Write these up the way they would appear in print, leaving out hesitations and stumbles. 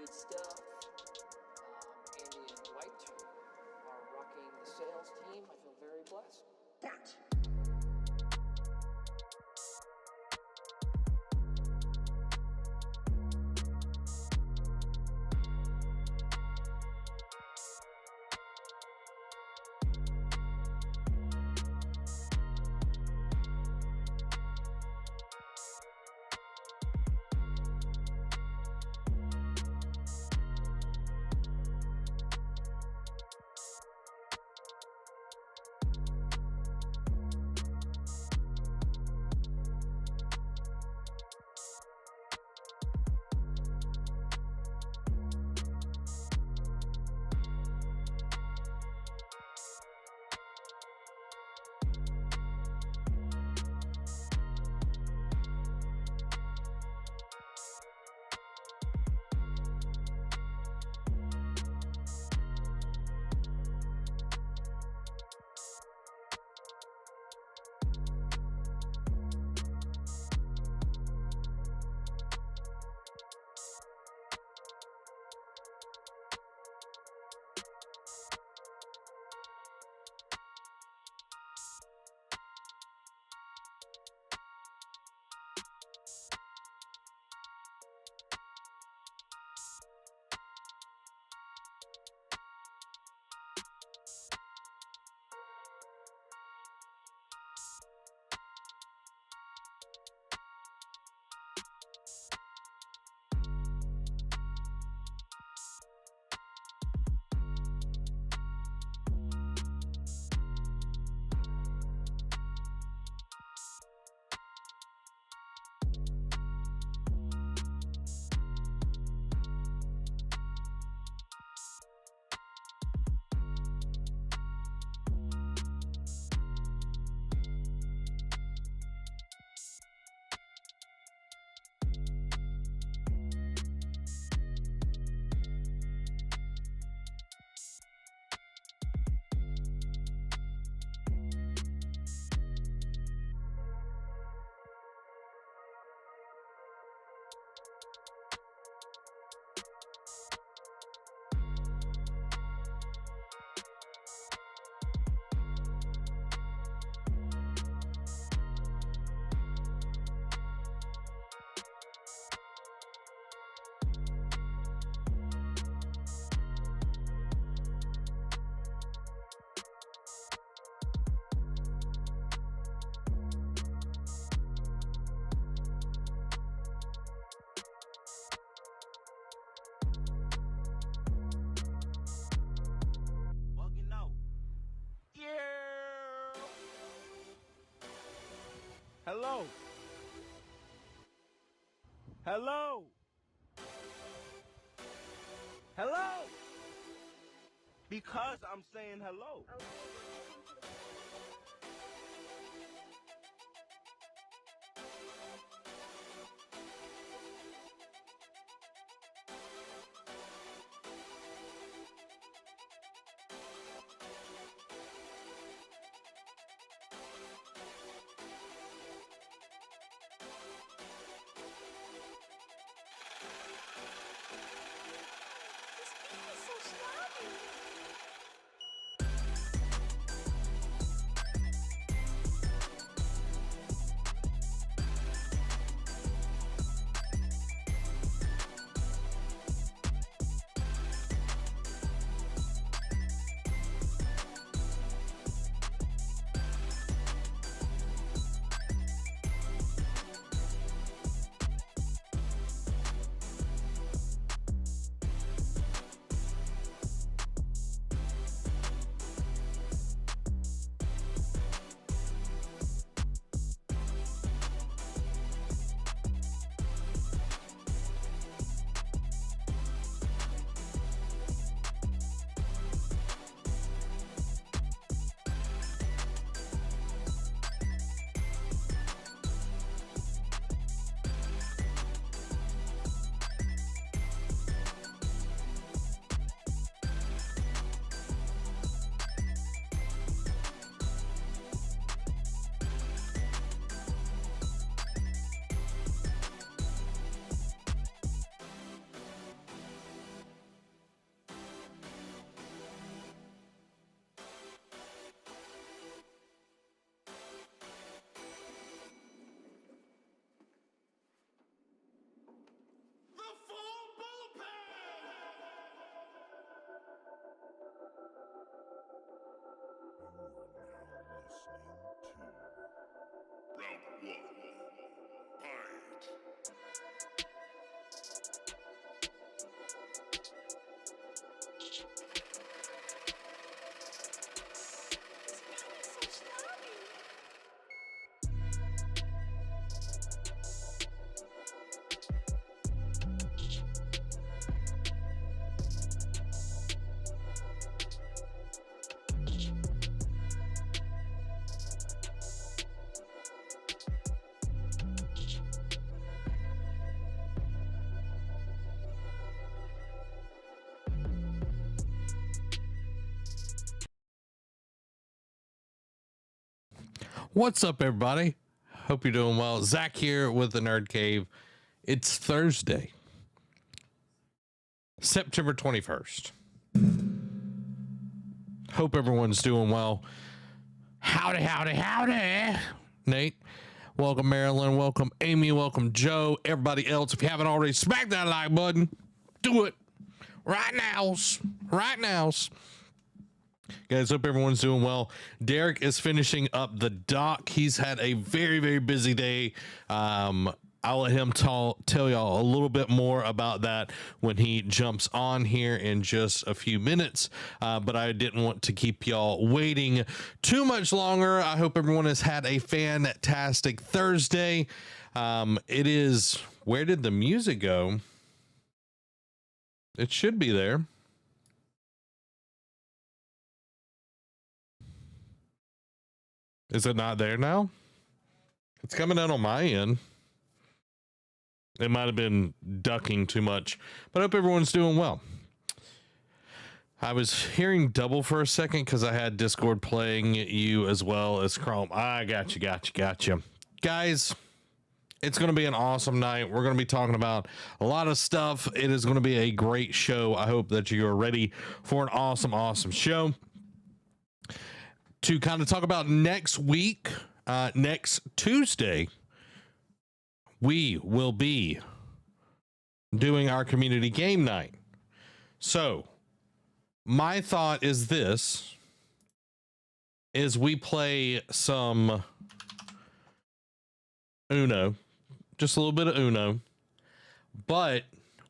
good stuff. Andy and Dwight are rocking the sales team. I feel very blessed. But Hello. Hello. Hello. Because I'm saying hello. What's up, everybody? Hope you're doing well. Zach here with the NerdCave. It's Thursday, September 21st. Hope everyone's doing well. Howdy, howdy, howdy. Nate, welcome Marilyn, welcome Amy, welcome Joe, everybody else. If you haven't already, smack that like button. Do it right now. Right now. Guys, hope everyone's doing well. Derek is finishing up the dock. He's had a very, very busy day. I'll let him tell y'all a little bit more about that when he jumps on here in just a few minutes. But I didn't want to keep y'all waiting too much longer. I hope everyone has had a fantastic Thursday. It is, where did the music go? It should be there. Is it not there now? It's coming out on my end. It might have been ducking too much, but I hope everyone's doing well. I was hearing double for a second because I had Discord playing you as well as Chrome. I got you. Guys, it's going to be an awesome night. We're going to be talking about a lot of stuff. It is going to be a great show. I hope that you are ready for an awesome show. To kind of talk about next week, next Tuesday, we will be doing our community game night. So my thought is this, is we play some Uno, just a little bit of Uno, but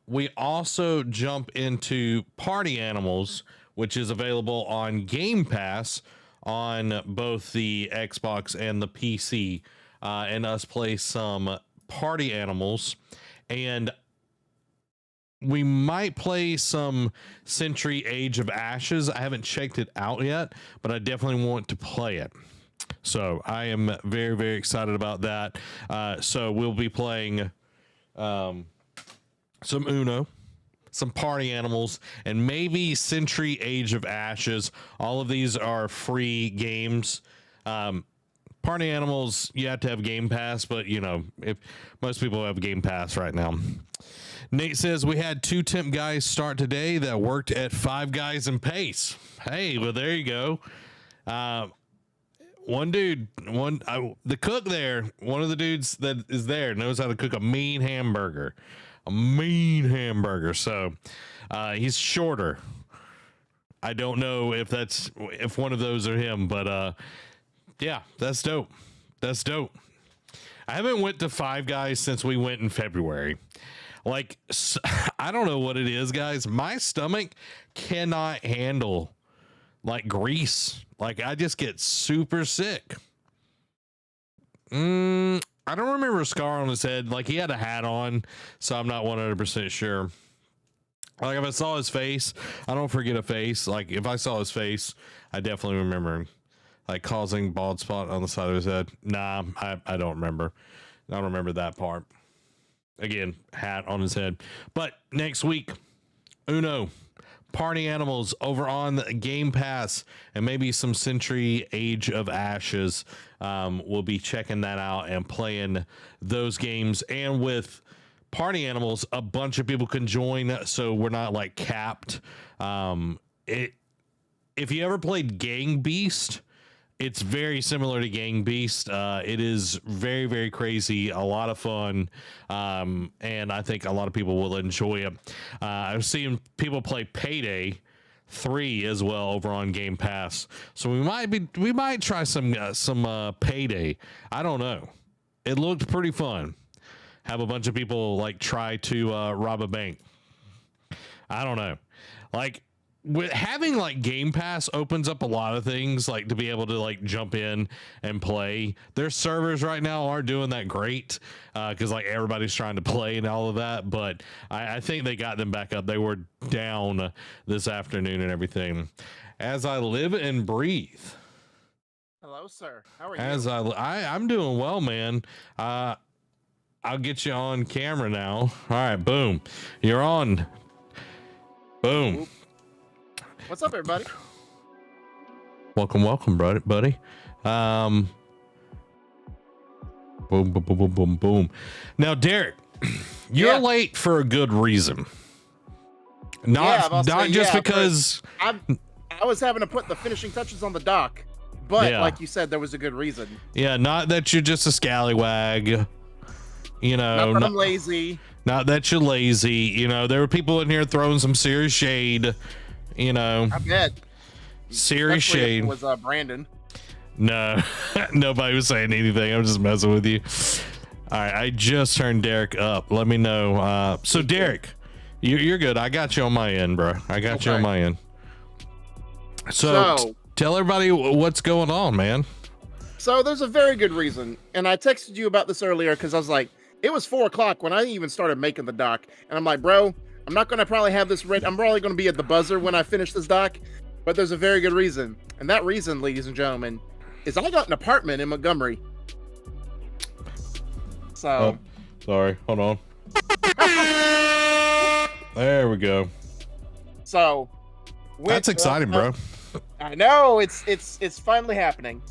we also jump into Party Animals, which is available on Game Pass on both the Xbox and the PC, and us play some Party Animals, and we might play some Century Age of Ashes. I haven't checked it out yet, but I definitely want to play it. So I am very, very excited about that. So we'll be playing some Uno, some Party Animals, and maybe Century Age of Ashes. All of these are free games. Party Animals, you have to have Game Pass, but you know, if most people have Game Pass right now. Nate says we had 2 temp guys start today that worked at Five Guys and Pace. Hey, well, there you go. One dude, the cook there, one of the dudes that is there knows how to cook a mean hamburger. So he's shorter. I don't know if one of those are him, but yeah, that's dope. I haven't went to Five Guys since we went in February. Like, I don't know what it is, guys. My stomach cannot handle like grease. Like, I just get super sick. I don't remember a scar on his head. Like, he had a hat on, so I'm not 100% sure. Like, if I saw his face, I don't forget a face. Like, if I saw his face, I definitely remember him. Like, causing bald spot on the side of his head. Nah, I don't remember. I don't remember that part. Again, hat on his head. But next week, Uno, Party Animals over on the Game Pass, and maybe some Century Age of Ashes. We'll be checking that out and playing those games. And with Party Animals, a bunch of people can join, so we're not like capped. If you ever played Gang Beast, it's very similar to Gang Beast. It is very, very crazy, a lot of fun, and I think a lot of people will enjoy it. I've seen people play Payday 3 as well over on Game Pass, so we might try some Payday. I don't know. It looked pretty fun. Have a bunch of people like try to rob a bank. I don't know. Like with having like Game Pass opens up a lot of things, like to be able to like jump in and play. Their servers right now aren't doing that great because like everybody's trying to play and all of that. But I think they got them back up. They were down this afternoon and everything. As I live and breathe. Hello, sir. How are you? As I'm doing well, man. I'll get you on camera now. All right, boom. You're on. Boom. What's up, everybody? Welcome, buddy. Boom, boom, boom, boom, boom, boom. Now, Derek, you're late for a good reason. Not just because I was having to put the finishing touches on the dock, but like you said, there was a good reason. Yeah, not that you're just a scallywag. You know, not that I'm lazy. Not that you're lazy. You know, there were people in here throwing some serious shade. You know, I bet. Serious shade. Was Brandon? No, nobody was saying anything. I'm just messing with you. All right, I just turned Derek up. Let me know. So Derek, you're good. I got you on my end, bro. I got you on my end. So tell everybody what's going on, man. So there's a very good reason, and I texted you about this earlier because I was like, it was 4 o'clock when I even started making the doc, and I'm like, bro, I'm not going to probably have this ready. I'm probably going to be at the buzzer when I finish this doc, but there's a very good reason. And that reason, ladies and gentlemen, is I got an apartment in Montgomery. So. Oh, sorry. Hold on. There we go. So. That's exciting, bro. I know it's finally happening.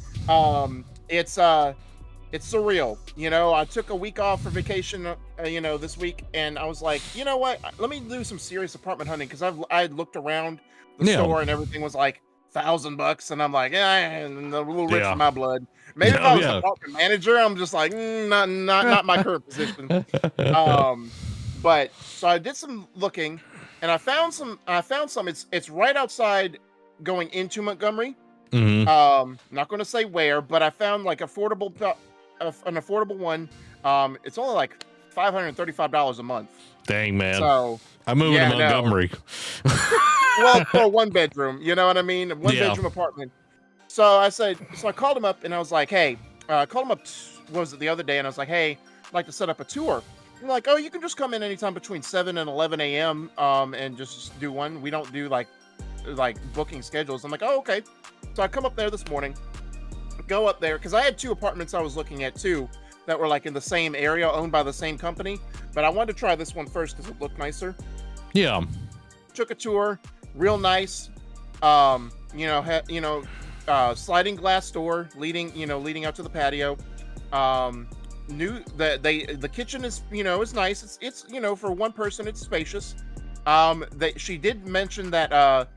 It's surreal. You know, I took a week off for vacation, this week, and I was like, you know what? Let me do some serious apartment hunting because I looked around the store and everything was like $1,000, and I'm like, I'm a little rich in my blood. Maybe if I was an apartment manager, I'm just like, not my current position. But so I did some looking, and I found some. It's right outside going into Montgomery. Mm-hmm. Not going to say where, but I found like an affordable one. It's only like $535 a month. Dang, man. So I'm moving to Montgomery. Well, for a 1-bedroom, you know what I mean? One-bedroom apartment. So I called him up and I was like, hey, I called him up, what was it, the other day, and I was like, hey, I'd like to set up a tour. And like, oh, you can just come in anytime between 7 and 11 a.m. And just do one. We don't do like booking schedules. I'm like, oh, okay. So I come up there this morning, go up there, because I had 2 apartments I was looking at too that were like in the same area, owned by the same company. But I wanted to try this one first because it looked nicer. Yeah. Took a tour, real nice. Sliding glass door leading out to the patio. The kitchen is is nice. It's for one person it's spacious. She did mention that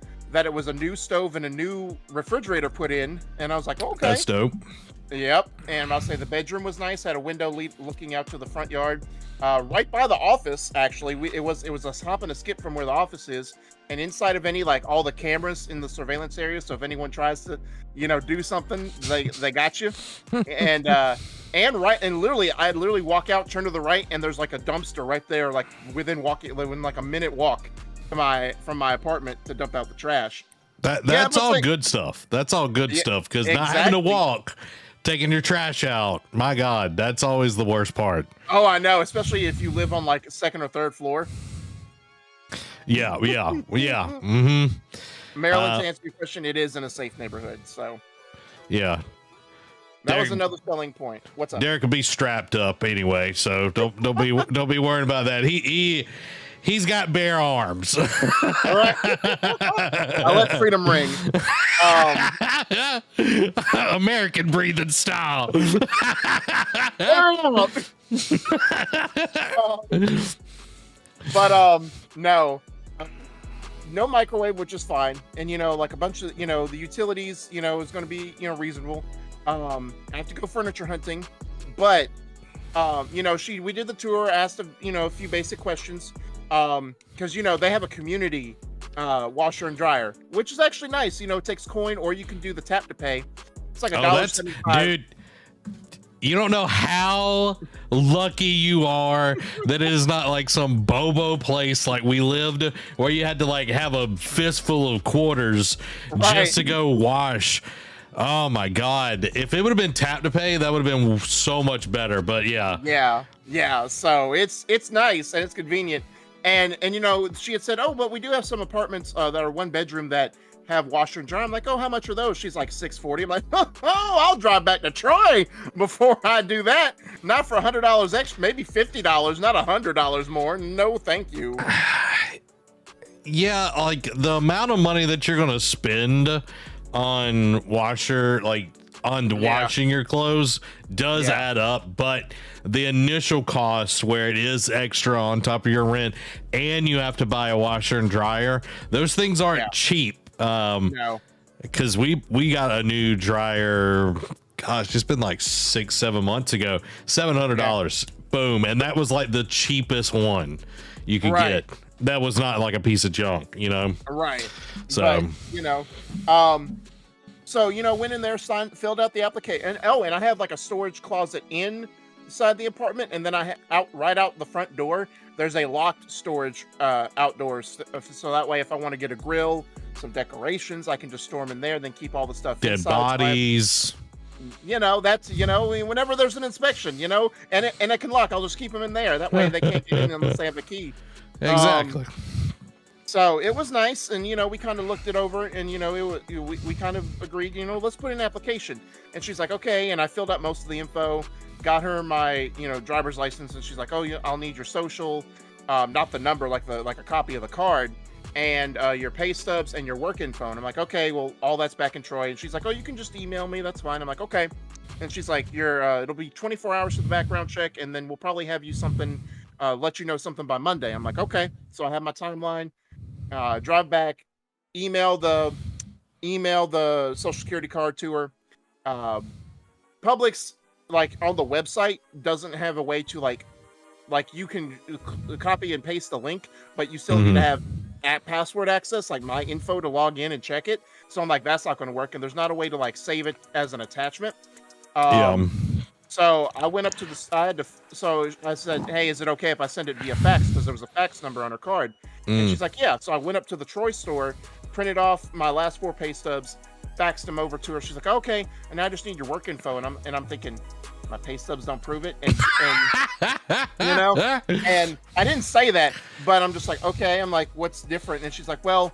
it was a new stove and a new refrigerator put in, and I was like, okay, that's dope. Yep. And I'll say the bedroom was nice, had a window looking out to the front yard, right by the office. Actually, it was a hop and a skip from where the office is, and inside of all the cameras in the surveillance area. So if anyone tries to do something, they got you. And literally I walk out, turn to the right, and there's like a dumpster right there, like within like a minute walk from my apartment to dump out the trash. That's all good stuff. That's all good stuff, because not having to walk, taking your trash out, my God, that's always the worst part. Oh, I know, especially if you live on like a 2nd or 3rd floor. Yeah. Mm-hmm. Maryland, to answer your question, it is in a safe neighborhood. So yeah, that was another selling point. What's up? Derek will be strapped up anyway, so don't be worried about that. He's got bare arms. All right. I let freedom ring. American breathing style. No microwave, which is fine. And like a bunch of the utilities is going to be reasonable. I have to go furniture hunting, but we did the tour, asked a few basic questions, because they have a community washer and dryer, which is actually nice. It takes coin, or you can do the tap to pay. It's like $1.75. Dude, You don't know how lucky you are that it is not like some bobo place like we lived where you had to like have a fistful of quarters just to go wash. Oh my God. If it would have been tap to pay, that would have been so much better. But yeah. Yeah. So it's nice and it's convenient. And you know, she had said, oh, but we do have some apartments that are 1 bedroom that have washer and dryer. I'm like, oh, how much are those? She's like $640. I'm like, oh, I'll drive back to Troy before I do that. Not for $100 extra, maybe $50, not $100 more. No, thank you. Yeah, like the amount of money that you're gonna spend on washing your clothes does add up, but the initial cost where it is extra on top of your rent and you have to buy a washer and dryer, those things aren't cheap. No, because we got a new dryer, gosh, it's been like 6-7 months ago, $700. Boom. And that was like the cheapest one you could get. That was not like a piece of junk, you know? Right. So, but, you know, went in there, filled out the application. And I have like a storage closet inside the apartment. And then right out the front door, there's a locked storage outdoors. So that way, if I want to get a grill, some decorations, I can just store them in there, then keep all the stuff dead inside. Bodies. You know, that's, you know, whenever there's an inspection, you know, and it can lock, I'll just keep them in there. That way they can't get in unless they have a key. Exactly. So it was nice. And, you know, we kind of looked it over and, you know, we kind of agreed, you know, let's put in an application. And she's like, okay. And I filled out most of the info, got her my, you know, driver's license. And she's like, oh, I'll need your social, not the number, like a copy of the card, and your pay stubs and your work info. And I'm like, okay, well, all that's back in Troy. And she's like, oh, you can just email me. That's fine. I'm like, okay. And she's like, it'll be 24 hours for the background check. And then we'll probably have you something, let you know something by Monday. I'm like, okay. So I have my timeline, drive back, email the social security card to her. Publix, like on the website, doesn't have a way to like you can copy and paste the link, but you still need to have password access, like my info, to log in and check it. So I'm like, that's not going to work. And there's not a way to like save it as an attachment. So I went up to so I said, hey, is it okay if I send it via fax? Because there was a fax number on her card. And she's like, yeah. So I went up to the Troy store, printed off my last 4 pay stubs, faxed them over to her. She's like, okay. And I just need your work info. And I'm thinking, my pay stubs don't prove it. And you know, and I didn't say that, but I'm just like, okay. I'm like, what's different? And she's like, well,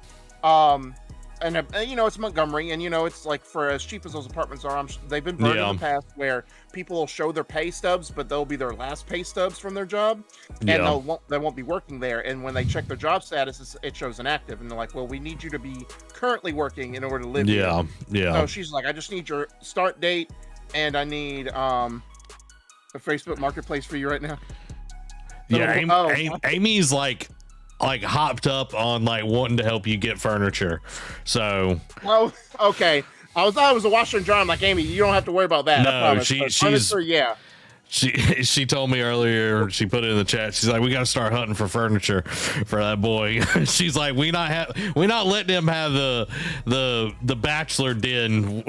and you know, it's Montgomery, and you know, it's like, for as cheap as those apartments are, they've been burned in the past where people will show their pay stubs, but they'll be their last pay stubs from their job, and they won't be working there. And when they check their job status, it shows inactive, and they're like, well, we need you to be currently working in order to live here. So she's like, I just need your start date, and I need a Facebook Marketplace for you right now. Amy's like hopped up on like wanting to help you get furniture. So, well, okay. I thought it was a washer and dryer. I'm like, Amy, you don't have to worry about that. No, she told me earlier, she put it in the chat, she's like, we got to start hunting for furniture for that boy. She's like, we not letting him have the bachelor den.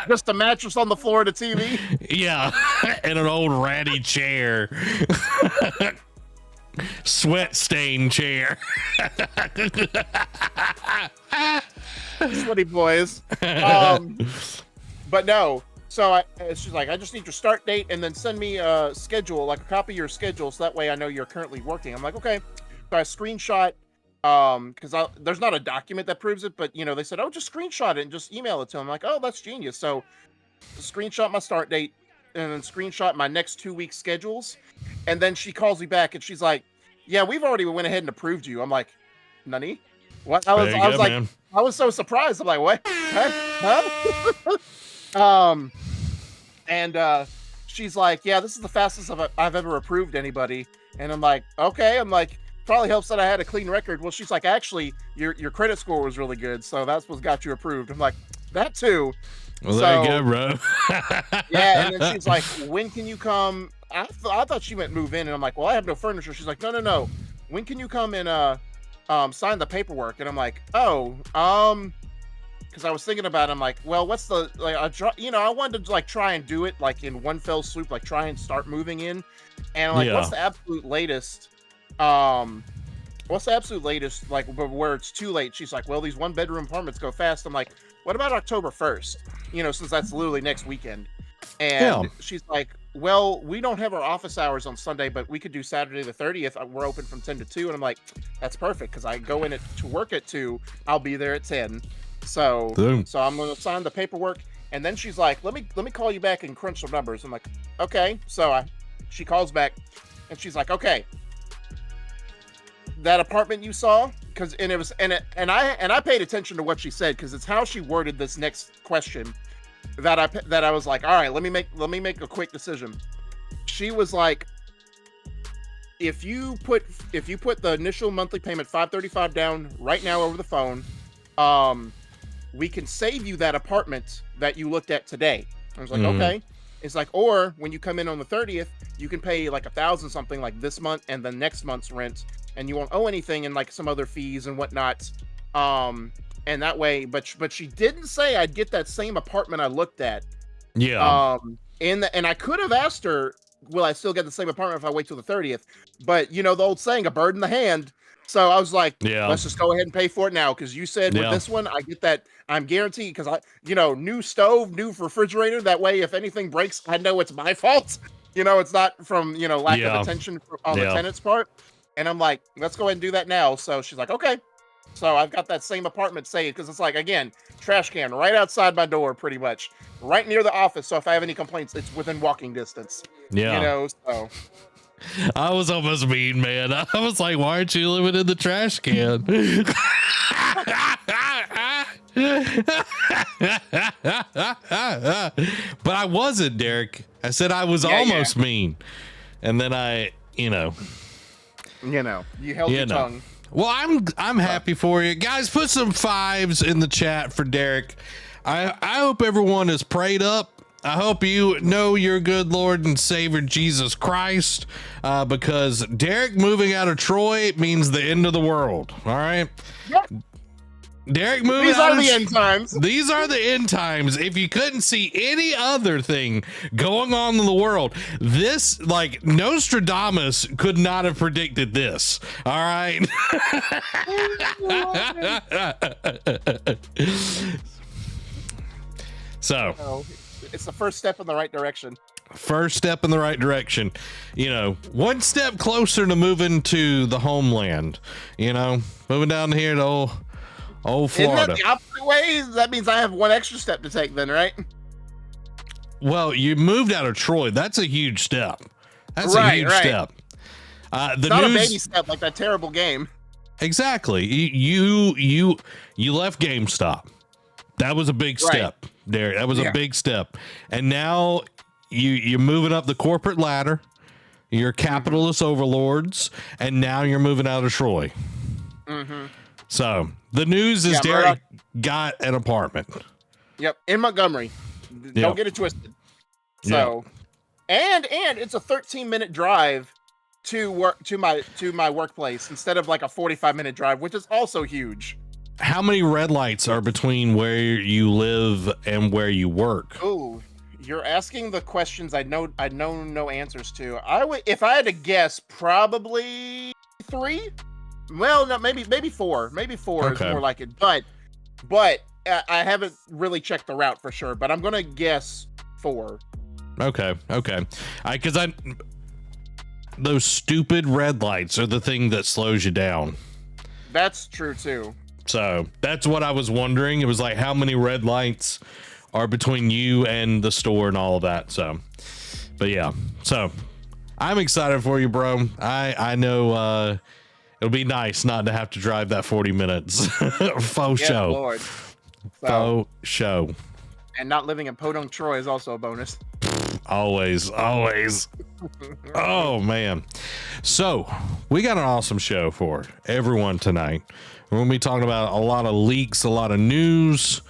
Just a mattress on the floor of the TV. Yeah. And an old ratty chair. Sweat stain chair. Sweaty boys. But no. So she's like, I just need your start date, and then send me a schedule, like a copy of your schedule, so that way I know you're currently working. I'm like, okay. So I screenshot, because there's not a document that proves it, but you know, they said, oh, just screenshot it and just email it to them. I'm like, oh, that's genius. So screenshot my start date, and then screenshot my next 2 week schedules. And then she calls me back and she's like, yeah, we've already went ahead and approved you. I'm like, nani? What? I was like, man. I was so surprised. I'm like, what? Huh? And she's like, yeah, this is the fastest I've ever approved anybody. And I'm like, okay. I'm like, probably helps that I had a clean record. Well, she's like, actually, your credit score was really good, so that's what got you approved. I'm like, that too. Well, there you go, bro. Yeah, and then she's like, when can you come? I thought she meant move in, and I'm like, well, I have no furniture. She's like, no. When can you come and sign the paperwork? And I'm like, oh, because I was thinking about it, I'm like, well, what's the like? I wanted to like try and do it like in one fell swoop, like try and start moving in, and I'm like, what's the absolute latest? What's the absolute latest? Like where it's too late? She's like, well, these 1-bedroom apartments go fast. I'm like, what about October 1st? Since that's literally next weekend. And she's like, well, we don't have our office hours on Sunday, but we could do Saturday the 30th. We're open from 10 to 2. And I'm like, that's perfect because I go in to work at 2. I'll be there at 10. So I'm going to sign the paperwork. And then she's like, let me call you back and crunch some numbers. I'm like, okay. So she calls back and she's like, okay, that apartment you saw, and I paid attention to what she said because it's how she worded this next question that I was like, all right, let me make a quick decision. She was like, if you put the initial monthly payment $535 down right now over the phone, we can save you that apartment that you looked at today. I was like, okay. It's like, or when you come in on the 30th, you can pay like $1,000 something like this month and then next month's rent, and you won't owe anything and like some other fees and whatnot. And that way, but she didn't say I'd get that same apartment I looked at. Yeah. And I could have asked her, will I still get the same apartment if I wait till the 30th? But the old saying, a bird in the hand. So I was like, let's just go ahead and pay for it now. Cause you said with this one, I get that. I'm guaranteed. Cause new stove, new refrigerator. That way, if anything breaks, I know it's my fault. It's not from, lack of attention on the tenant's part. And I'm like, let's go ahead and do that now. So she's like, okay. So I've got that same apartment saved because it's like, again, trash can right outside my door, pretty much right near the office. So if I have any complaints, it's within walking distance. Yeah. So I was almost mean, man. I was like, why aren't you living in the trash can? But I wasn't, Derek. I said I was almost mean. And then you held your tongue. Well, I'm happy for you guys. Put some 5s in the chat for Derek. I hope everyone is prayed up. I hope you know your good Lord and Savior Jesus Christ, because Derek moving out of Troy means the end of the world. All right. Yep. Derek moving These are the end times. These are the end times. If you couldn't see any other thing going on in the world, this, like, Nostradamus could not have predicted this. All right. So it's the first step in the right direction. First step in the right direction. One step closer to moving to the homeland. Moving down here to old Florida. Isn't that the opposite way? That means I have one extra step to take then, right? Well, you moved out of Troy. That's a huge step. That's a huge step. It's not a baby step like that terrible game. Exactly. You left GameStop. That was a big step there. That was a big step. And now you're moving up the corporate ladder. You're capitalist overlords. And now you're moving out of Troy. Mm-hmm. So the news is Derek got an apartment. Yep, in Montgomery. Don't get it twisted. So, and it's a 13-minute drive to work to my workplace instead of like a 45-minute drive, which is also huge. How many red lights are between where you live and where you work? Oh, you're asking the questions I know no answers to. If I had to guess, probably 3. Well, no, maybe 4. Maybe 4 is more like it. But I haven't really checked the route for sure. But I'm gonna guess 4. Okay. Because those stupid red lights are the thing that slows you down. That's true too. So that's what I was wondering. It was like, how many red lights are between you and the store and all of that. So, but yeah. So I'm excited for you, bro. I know. It'll be nice not to have to drive that 40 minutes. Faux show. Lord. Faux show. And not living in Podunk, Troy is also a bonus. Always. Oh, man. So we got an awesome show for everyone tonight. We're going to be talking about a lot of leaks, a lot of news,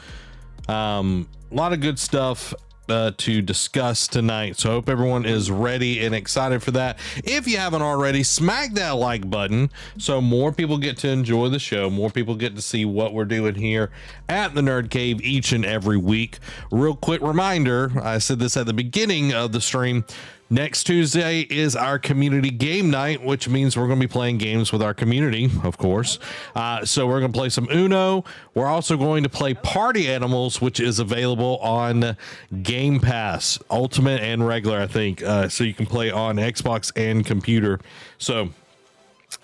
a lot of good stuff. to discuss tonight. So I hope everyone is ready and excited for that. If you haven't already, smack that like button so more people get to enjoy the show. More people get to see what we're doing here at the Nerd Cave each and every week. Real quick reminder, I said this at the beginning of the stream. Next Tuesday is our community game night, which means we're going to be playing games with our community, of course. So we're going to play some Uno. We're also going to play Party Animals, which is available on Game Pass, Ultimate and regular, I think. So you can play on Xbox and computer. So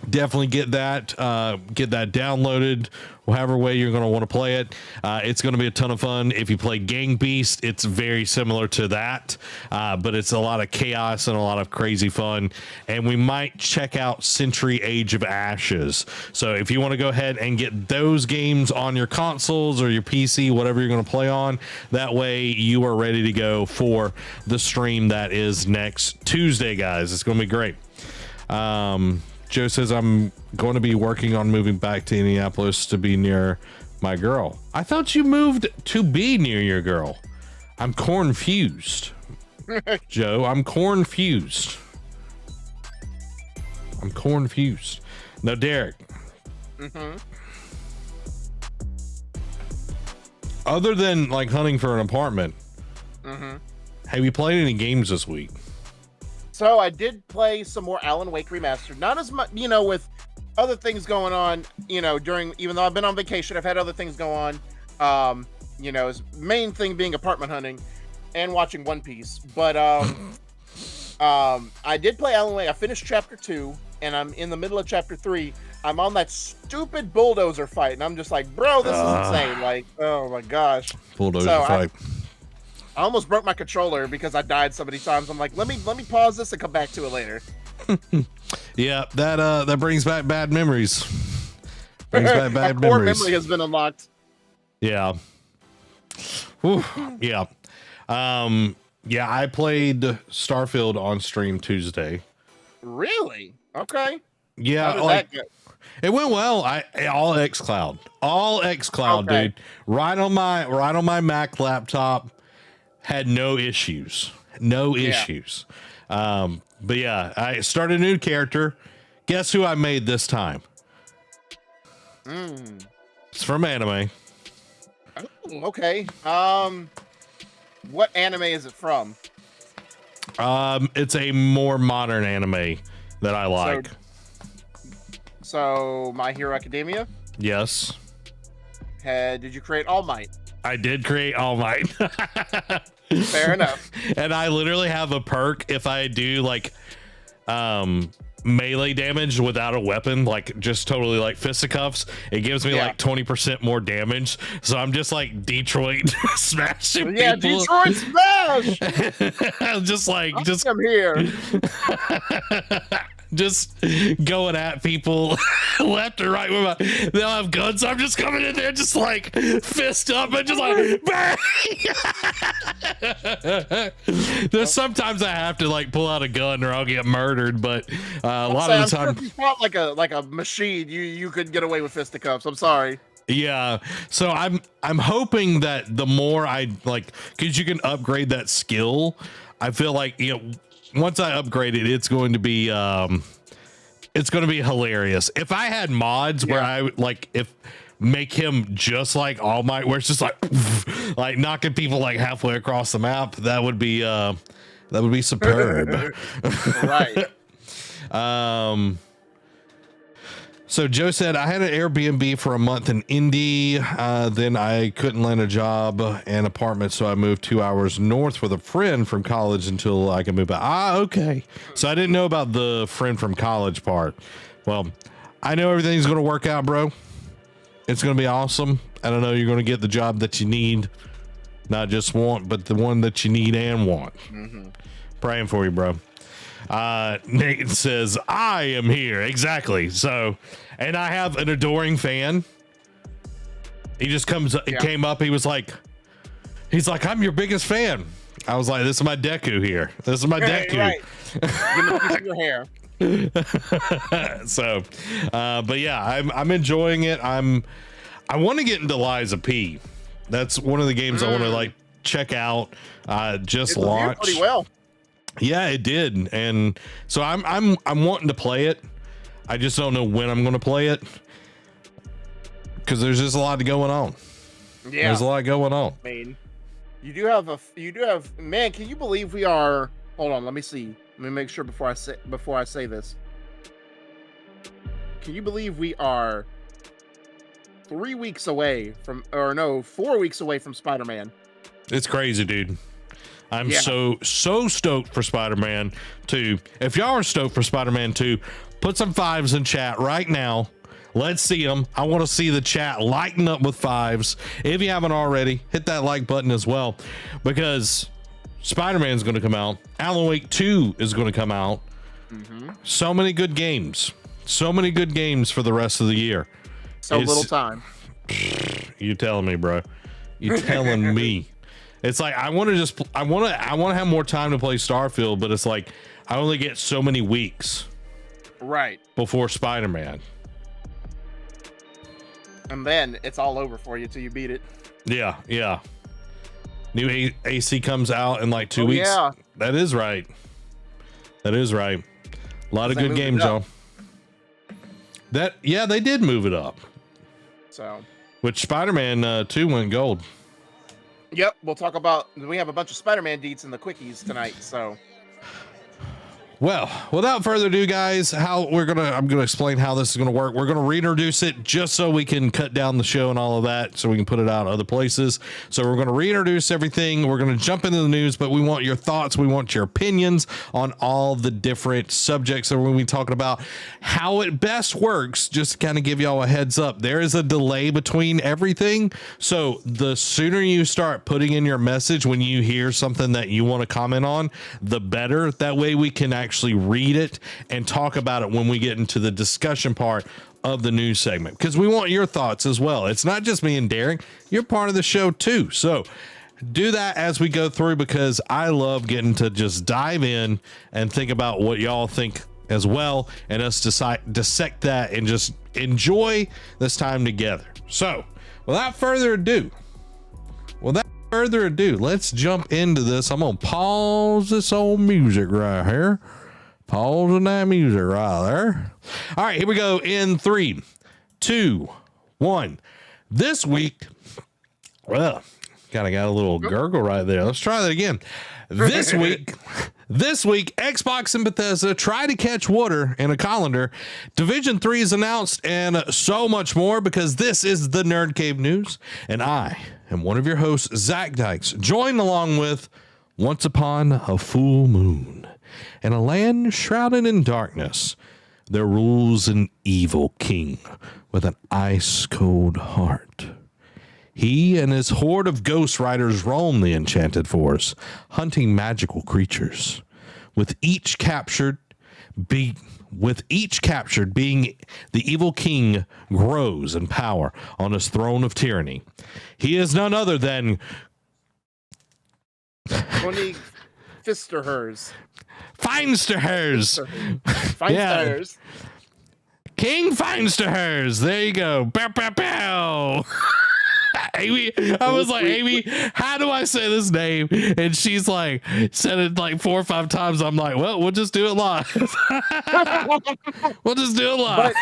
definitely get that downloaded, however way you're going to want to play it. It's going to be a ton of fun. If you play Gang Beast, it's very similar to that, but it's a lot of chaos and a lot of crazy fun. And we might check out Century Age of Ashes. So if you want to go ahead and get those games on your consoles or your PC, whatever you're going to play on, that way you are ready to go for the stream that is next Tuesday, guys. It's going to be great. Joe says, I'm going to be working on moving back to Indianapolis to be near my girl. I thought you moved to be near your girl. I'm corn-fused. Joe, I'm corn-fused. I'm corn-fused. Now, Derek. Other than like hunting for an apartment, have you played any games this week? So I did play some more Alan Wake Remastered. Not as much, with other things going on, even though I've been on vacation, I've had other things go on. His main thing being apartment hunting and watching One Piece. But I did play Alan Wake. I finished chapter 2 and I'm in the middle of chapter 3. I'm on that stupid bulldozer fight and I'm just like, bro, this is insane. Like, oh my gosh. Bulldozer fight. I almost broke my controller because I died so many times. I'm like, let me pause this and come back to it later. Yeah, that brings back bad memories. Brings back bad core memories. Memory has been unlocked. Yeah. Whew. Yeah. Yeah, I played Starfield on stream Tuesday. Really? Okay. Yeah, like it went well. All xCloud, okay. Dude. Right on my Mac laptop. Had no issues. But yeah, I started a new character. Guess who I made this time? It's from anime. Oh, okay. What anime is it from? It's a more modern anime that I like. So My Hero Academia? Yes. Did you create All Might? I did create All Might. Fair enough. And I literally have a perk if I do like melee damage without a weapon, like just totally like fisticuffs. It gives me like 20% more damage. So I'm just like Detroit smashing people. Detroit smash. I'm here. Just going at people left or right. They'll have guns. I'm just coming in there, just like fist up and just like bang. There's sometimes I have to like pull out a gun or I'll get murdered, but a lot of the time, if you fought like a machine, you could get away with fisticuffs. I'm sorry. Yeah, so I'm hoping that the more I like, because you can upgrade that skill. I feel like once I upgrade it, it's going to be hilarious. If I had mods where I would make him just like All Might, where it's just like knocking people like halfway across the map, that would be superb. Right. So Joe said, I had an Airbnb for a month in Indy. Then I couldn't land a job and apartment. So I moved 2 hours north with a friend from college until I could move back. Okay. So I didn't know about the friend from college part. Well, I know everything's going to work out, bro. It's going to be awesome. I don't know. You're going to get the job that you need. Not just want, but the one that you need and want. Praying for you, bro. Nate says, I am here. Exactly. So, and I have an adoring fan. He just came up. He's like, I'm your biggest fan. I was like, this is my Deku here. This is my Deku. Right. Give me a piece of your hair. So, but yeah, I'm enjoying it. I want to get into Lies of P. That's one of the games I want to check out. Just It reviewed launched. pretty well. Yeah, it did, and so I'm wanting to play it. I just don't know when I'm going to play it because there's just a lot going on. Yeah, there's a lot going on. I mean, you do have. Man, can you believe we are? Hold on, let me see. Let me make sure before I say this. Can you believe we are 3 weeks away from, or no, 4 weeks away from Spider-Man? It's crazy, dude. I'm Yeah. so stoked for Spider-Man 2. If y'all are stoked for Spider-Man 2, put some 5s in chat right now. Let's see them. I want to see the chat lighten up with 5s. If you haven't already, hit that like button as well, because Spider-Man is going to come out. Alan Wake 2 is going to come out. So many good games. So many good games for the rest of the year. So little time. You telling me, bro? You telling me? It's like I want to have more time to play Starfield, but it's like I only get so many weeks Right. before Spider-Man. And then it's all over for you till you beat it. Yeah, yeah. New AC comes out in like 2 weeks. Yeah. That is right. That is right. A lot of They good moved it games, up. though. Yeah, they did move it up. So. Which Spider-Man 2 went gold. Yep, we have a bunch of Spider-Man deets in the quickies tonight, so. Well, without further ado, guys, I'm gonna explain how this is gonna work. We're gonna reintroduce it just so we can cut down the show and all of that, so we can put it out other places. So we're gonna reintroduce everything. We're gonna jump into the news, but we want your thoughts, we want your opinions on all the different subjects that we're gonna be talking about. How it best works, just to kind of give y'all a heads up. There is a delay between everything, so the sooner you start putting in your message when you hear something that you want to comment on, the better. That way we can actually read it and talk about it when we get into the discussion part of the news segment, because we want your thoughts as well. It's not just me and Daring, you're part of the show too. So do that as we go through, because I love getting to just dive in and think about what y'all think as well, and us dissect that and just enjoy this time together. So without further ado, let's jump into this. I'm gonna pause this old music right here. Pausing that music right there. All right, here we go in 3, 2, 1. This week, well, kind of got a little gurgle right there. Let's try that again. This week, Xbox and Bethesda try to catch water in a colander. Division 3 is announced, and so much more, because this is the NerdCave News, and I am one of your hosts, Zach Dykes, joined along with Once Upon a Full Moon. In a land shrouded in darkness, there rules an evil king with an ice-cold heart. He and his horde of ghost riders roam the enchanted forest, hunting magical creatures. With each captured being the evil king grows in power on his throne of tyranny. He is none other than Tony Fisterhers. Feinsterhers. Feinsterhers. King Feinsterhers. There you go. Bow, bow, bow. Amy, I was like, Amy, how do I say this name? And she's like, said it like 4 or 5 times. I'm like, well, we'll just do it live. We'll just do it live.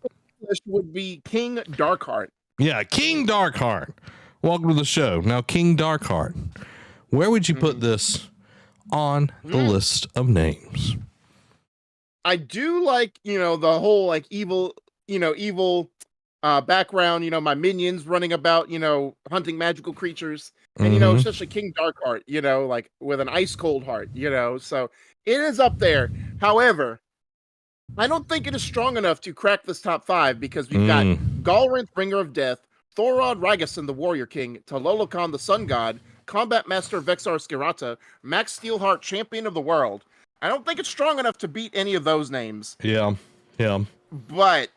But this would be King Darkheart. Yeah, King Darkheart. Welcome to the show. Now, King Darkheart, where would you put this on the list of names? I do like, the whole like evil background, my minions running about, hunting magical creatures, and especially King Darkheart, like with an ice cold heart, so it is up there. However, I don't think it is strong enough to crack this top 5, because we've got Galrinth, Bringer of Death, Thorod Ragason, the Warrior King, Talolokan, the Sun God, Combat Master Vexar Skirata, Max Steelheart, Champion of the World. I don't think it's strong enough to beat any of those names. Yeah. But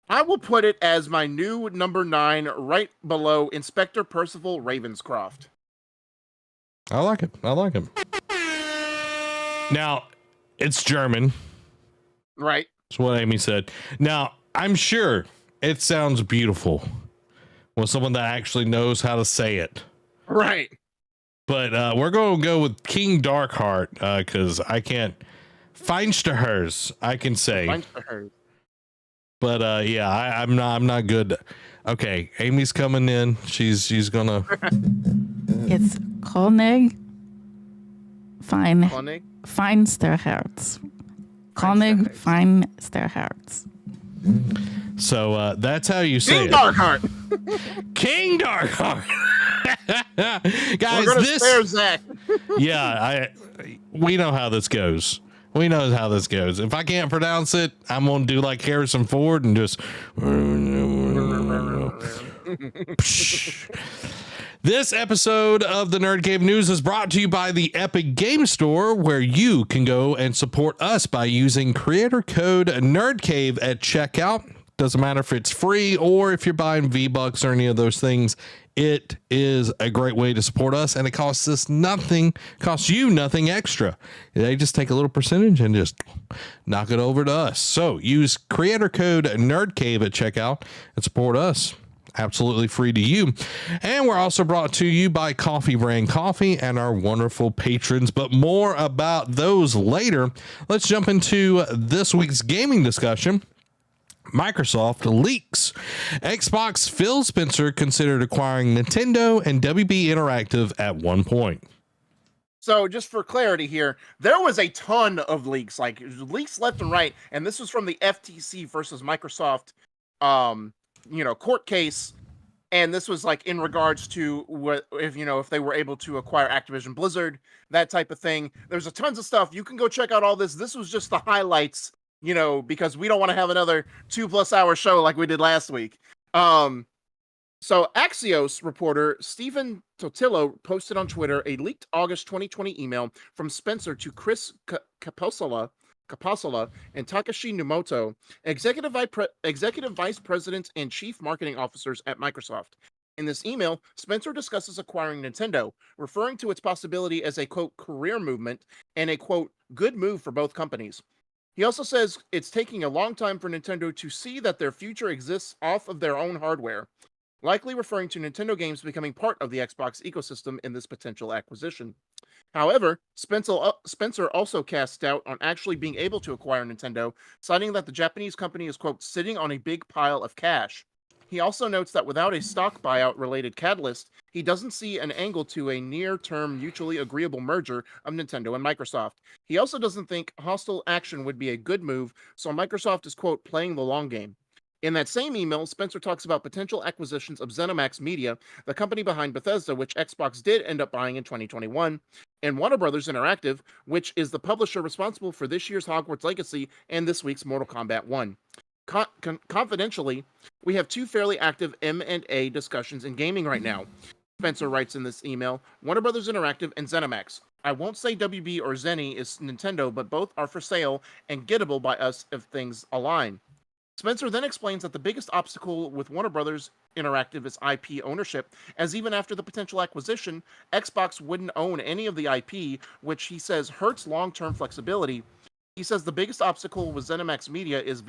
I will put it as my new number 9, right below Inspector Percival Ravenscroft. I like it. Now, it's German. Right. That's what Amy said. Now, I'm sure it sounds beautiful with someone that actually knows how to say it. Right. But we're going to go with King Darkheart because I can't. Feinstehers, I can say. Feinstehers. But yeah, I'm not good. Okay, Amy's coming in. She's gonna. It's Koenig Koenig? Feinsterherz. Koenig Feinsterherz. So that's how you say King it. Darkheart. King Darkheart. Guys, We're gonna this. spare Zach. Yeah, we know how this goes. We know how this goes. If I can't pronounce it, I'm gonna do like Harrison Ford and just. This episode of the NerdCave News is brought to you by the Epic Game Store, where you can go and support us by using creator code NerdCave at checkout. Doesn't matter if it's free or if you're buying V-Bucks or any of those things. It is a great way to support us, and it costs you nothing extra. They just take a little percentage and just knock it over to us. So use creator code NerdCave at checkout and support us. Absolutely free to you. And we're also brought to you by Coffee Brand Coffee and our wonderful patrons, but more about those later. Let's jump into this week's gaming discussion. Microsoft leaks. Xbox Phil Spencer considered acquiring Nintendo and WB Interactive at one point. So just for clarity here, there was a ton of leaks, like leaks left and right, and this was from the FTC versus Microsoft court case, and this was like in regards to what if they were able to acquire Activision Blizzard, that type of thing. There's a tons of stuff. You can go check out all this. This was just the highlights, because we don't want to have another 2+ hour show like we did last week. So Axios reporter Stephen Totillo posted on Twitter a leaked August 2020 email from Spencer to Chris Caposola and Takashi Numoto, executive vice presidents and chief marketing officers at Microsoft. In this email, Spencer discusses acquiring Nintendo, referring to its possibility as a, quote, career movement and a, quote, good move for both companies. He also says it's taking a long time for Nintendo to see that their future exists off of their own hardware, likely referring to Nintendo games becoming part of the Xbox ecosystem in this potential acquisition. However, Spencer also cast doubt on actually being able to acquire Nintendo, citing that the Japanese company is, quote, sitting on a big pile of cash. He also notes that without a stock buyout-related catalyst, he doesn't see an angle to a near-term mutually agreeable merger of Nintendo and Microsoft. He also doesn't think hostile action would be a good move, so Microsoft is, quote, playing the long game. In that same email, Spencer talks about potential acquisitions of ZeniMax Media, the company behind Bethesda, which Xbox did end up buying in 2021, and Warner Brothers Interactive, which is the publisher responsible for this year's Hogwarts Legacy and this week's Mortal Kombat 1. Confidentially, we have two fairly active M&A discussions in gaming right now, Spencer writes in this email, Warner Brothers Interactive and ZeniMax. I won't say WB or Zenny is Nintendo, but both are for sale and gettable by us if things align. Spencer then explains that the biggest obstacle with Warner Brothers Interactive is IP ownership, as even after the potential acquisition, Xbox wouldn't own any of the IP, which he says hurts long-term flexibility. He says the biggest obstacle with ZeniMax Media is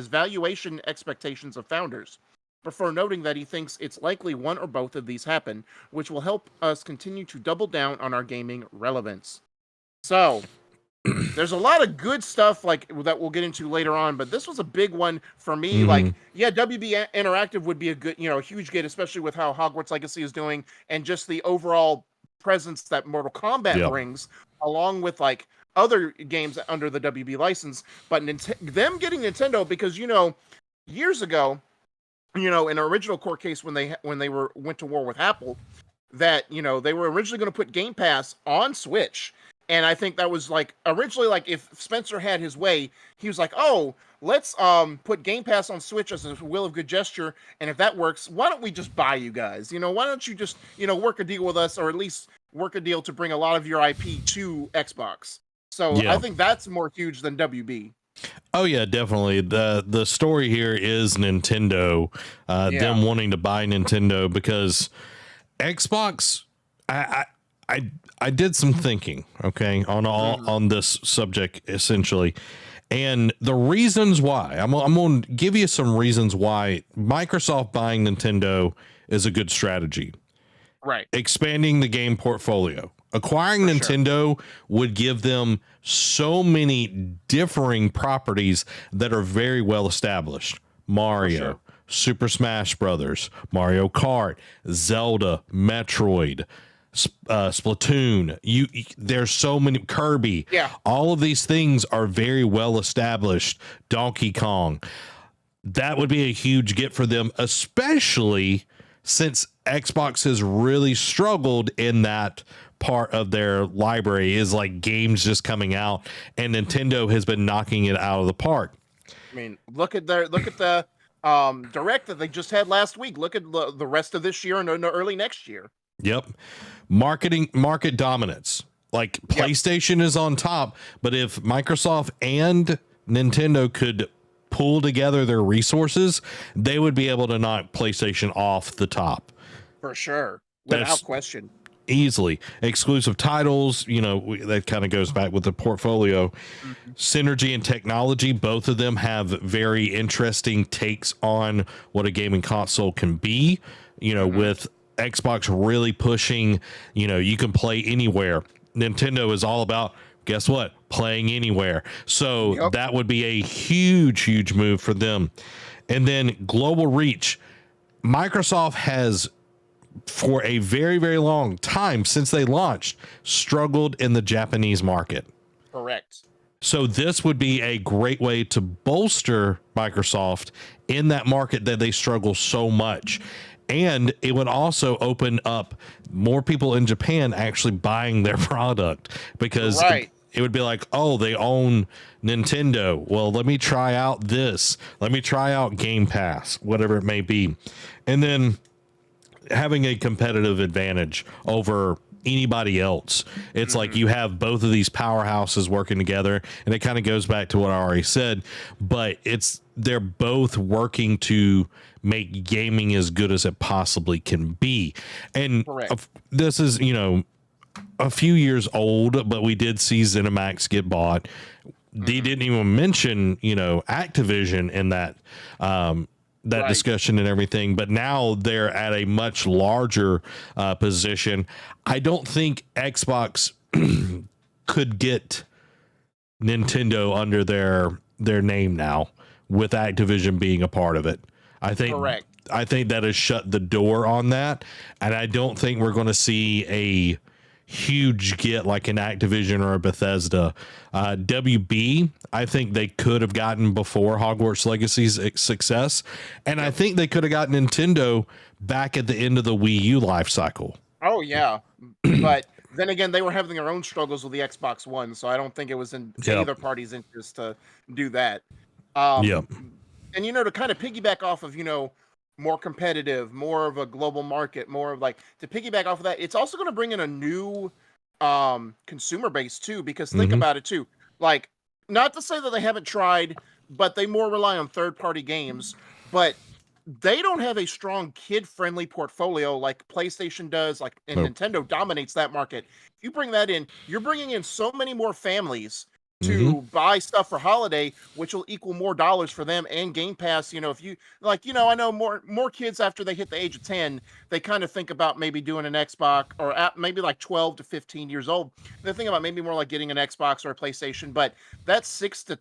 valuation expectations of founders, before noting that he thinks it's likely one or both of these happen, which will help us continue to double down on our gaming relevance. So, there's a lot of good stuff like that we'll get into later on, but this was a big one for me. Mm-hmm. Like, yeah, WB Interactive would be a good, a huge get, especially with how Hogwarts Legacy is doing and just the overall presence that Mortal Kombat brings, along with like other games under the WB license. But them getting Nintendo, because years ago, in an original court case when they went to war with Apple, that they were originally going to put Game Pass on Switch. And I think that was like originally, like if Spencer had his way, he was like, "Oh, let's put Game Pass on Switch as a will of good gesture, and if that works, why don't we just buy you guys? Why don't you just work a deal with us, or at least work a deal to bring a lot of your IP to Xbox?" So I think that's more huge than WB. Oh yeah, definitely. The story here is Nintendo, them wanting to buy Nintendo, because Xbox. I did some thinking, okay, on this subject essentially, and the reasons why I'm going to give you some reasons why Microsoft buying Nintendo is a good strategy. Right. expanding the game portfolio. Acquiring For Nintendo would give them so many differing properties that are very well established. Mario, Super Smash Brothers, Mario Kart, Zelda, Metroid, Splatoon. There's so many, Kirby. Yeah. All of these things are very well established. Donkey Kong. That would be a huge get for them, especially since Xbox has really struggled in that part of their library, is like games just coming out, and Nintendo has been knocking it out of the park. I mean, look at the direct that they just had last week. Look at the rest of this year and early next year. Yep. Market dominance. Like PlayStation is on top, but if Microsoft and Nintendo could pull together their resources, they would be able to knock PlayStation off the top. For sure. Without question. Easily. Exclusive titles, that kind of goes back with the portfolio. Synergy and technology, both of them have very interesting takes on what a gaming console can be, with Xbox really pushing, you can play anywhere. Nintendo is all about, guess what? Playing anywhere. So that would be a huge move for them. And then global reach. Microsoft has, for a very, very long time since they launched, struggled in the Japanese market. Correct. So this would be a great way to bolster Microsoft in that market that they struggle so much. And it would also open up more people in Japan actually buying their product, because it would be like, oh, they own Nintendo. Well, let me try out this. Let me try out Game Pass, whatever it may be. And then having a competitive advantage over anybody else. It's like you have both of these powerhouses working together, and it kind of goes back to what I already said, but they're both working to make gaming as good as it possibly can be. And this is, a few years old, but we did see ZeniMax get bought. They didn't even mention, Activision in that discussion and everything, but now they're at a much larger position. I don't think Xbox could get Nintendo under their name now, with Activision being a part of it. I think that has shut the door on that, and I don't think we're going to see a huge get like an Activision or a Bethesda. WB, I think they could have gotten before Hogwarts Legacy's success, and I think they could have gotten Nintendo back at the end of the Wii U life cycle. Oh yeah, but then again, they were having their own struggles with the Xbox One, so I don't think it was in either party's interest to do that. And to kind of piggyback off of more competitive, more of a global market, more of like, to piggyback off of that, it's also going to bring in a new consumer base too, because think about it too, like, not to say that they haven't tried, but they more rely on third-party games, but they don't have a strong kid-friendly portfolio like PlayStation does, and Nintendo dominates that market. If you bring that in, you're bringing in so many more families to buy stuff for holiday, which will equal more dollars for them, and Game Pass. If you I know more kids after they hit the age of 10, they kind of think about maybe doing an Xbox, or maybe like 12 to 15 years old. They think about maybe more like getting an Xbox or a PlayStation, but that 6 to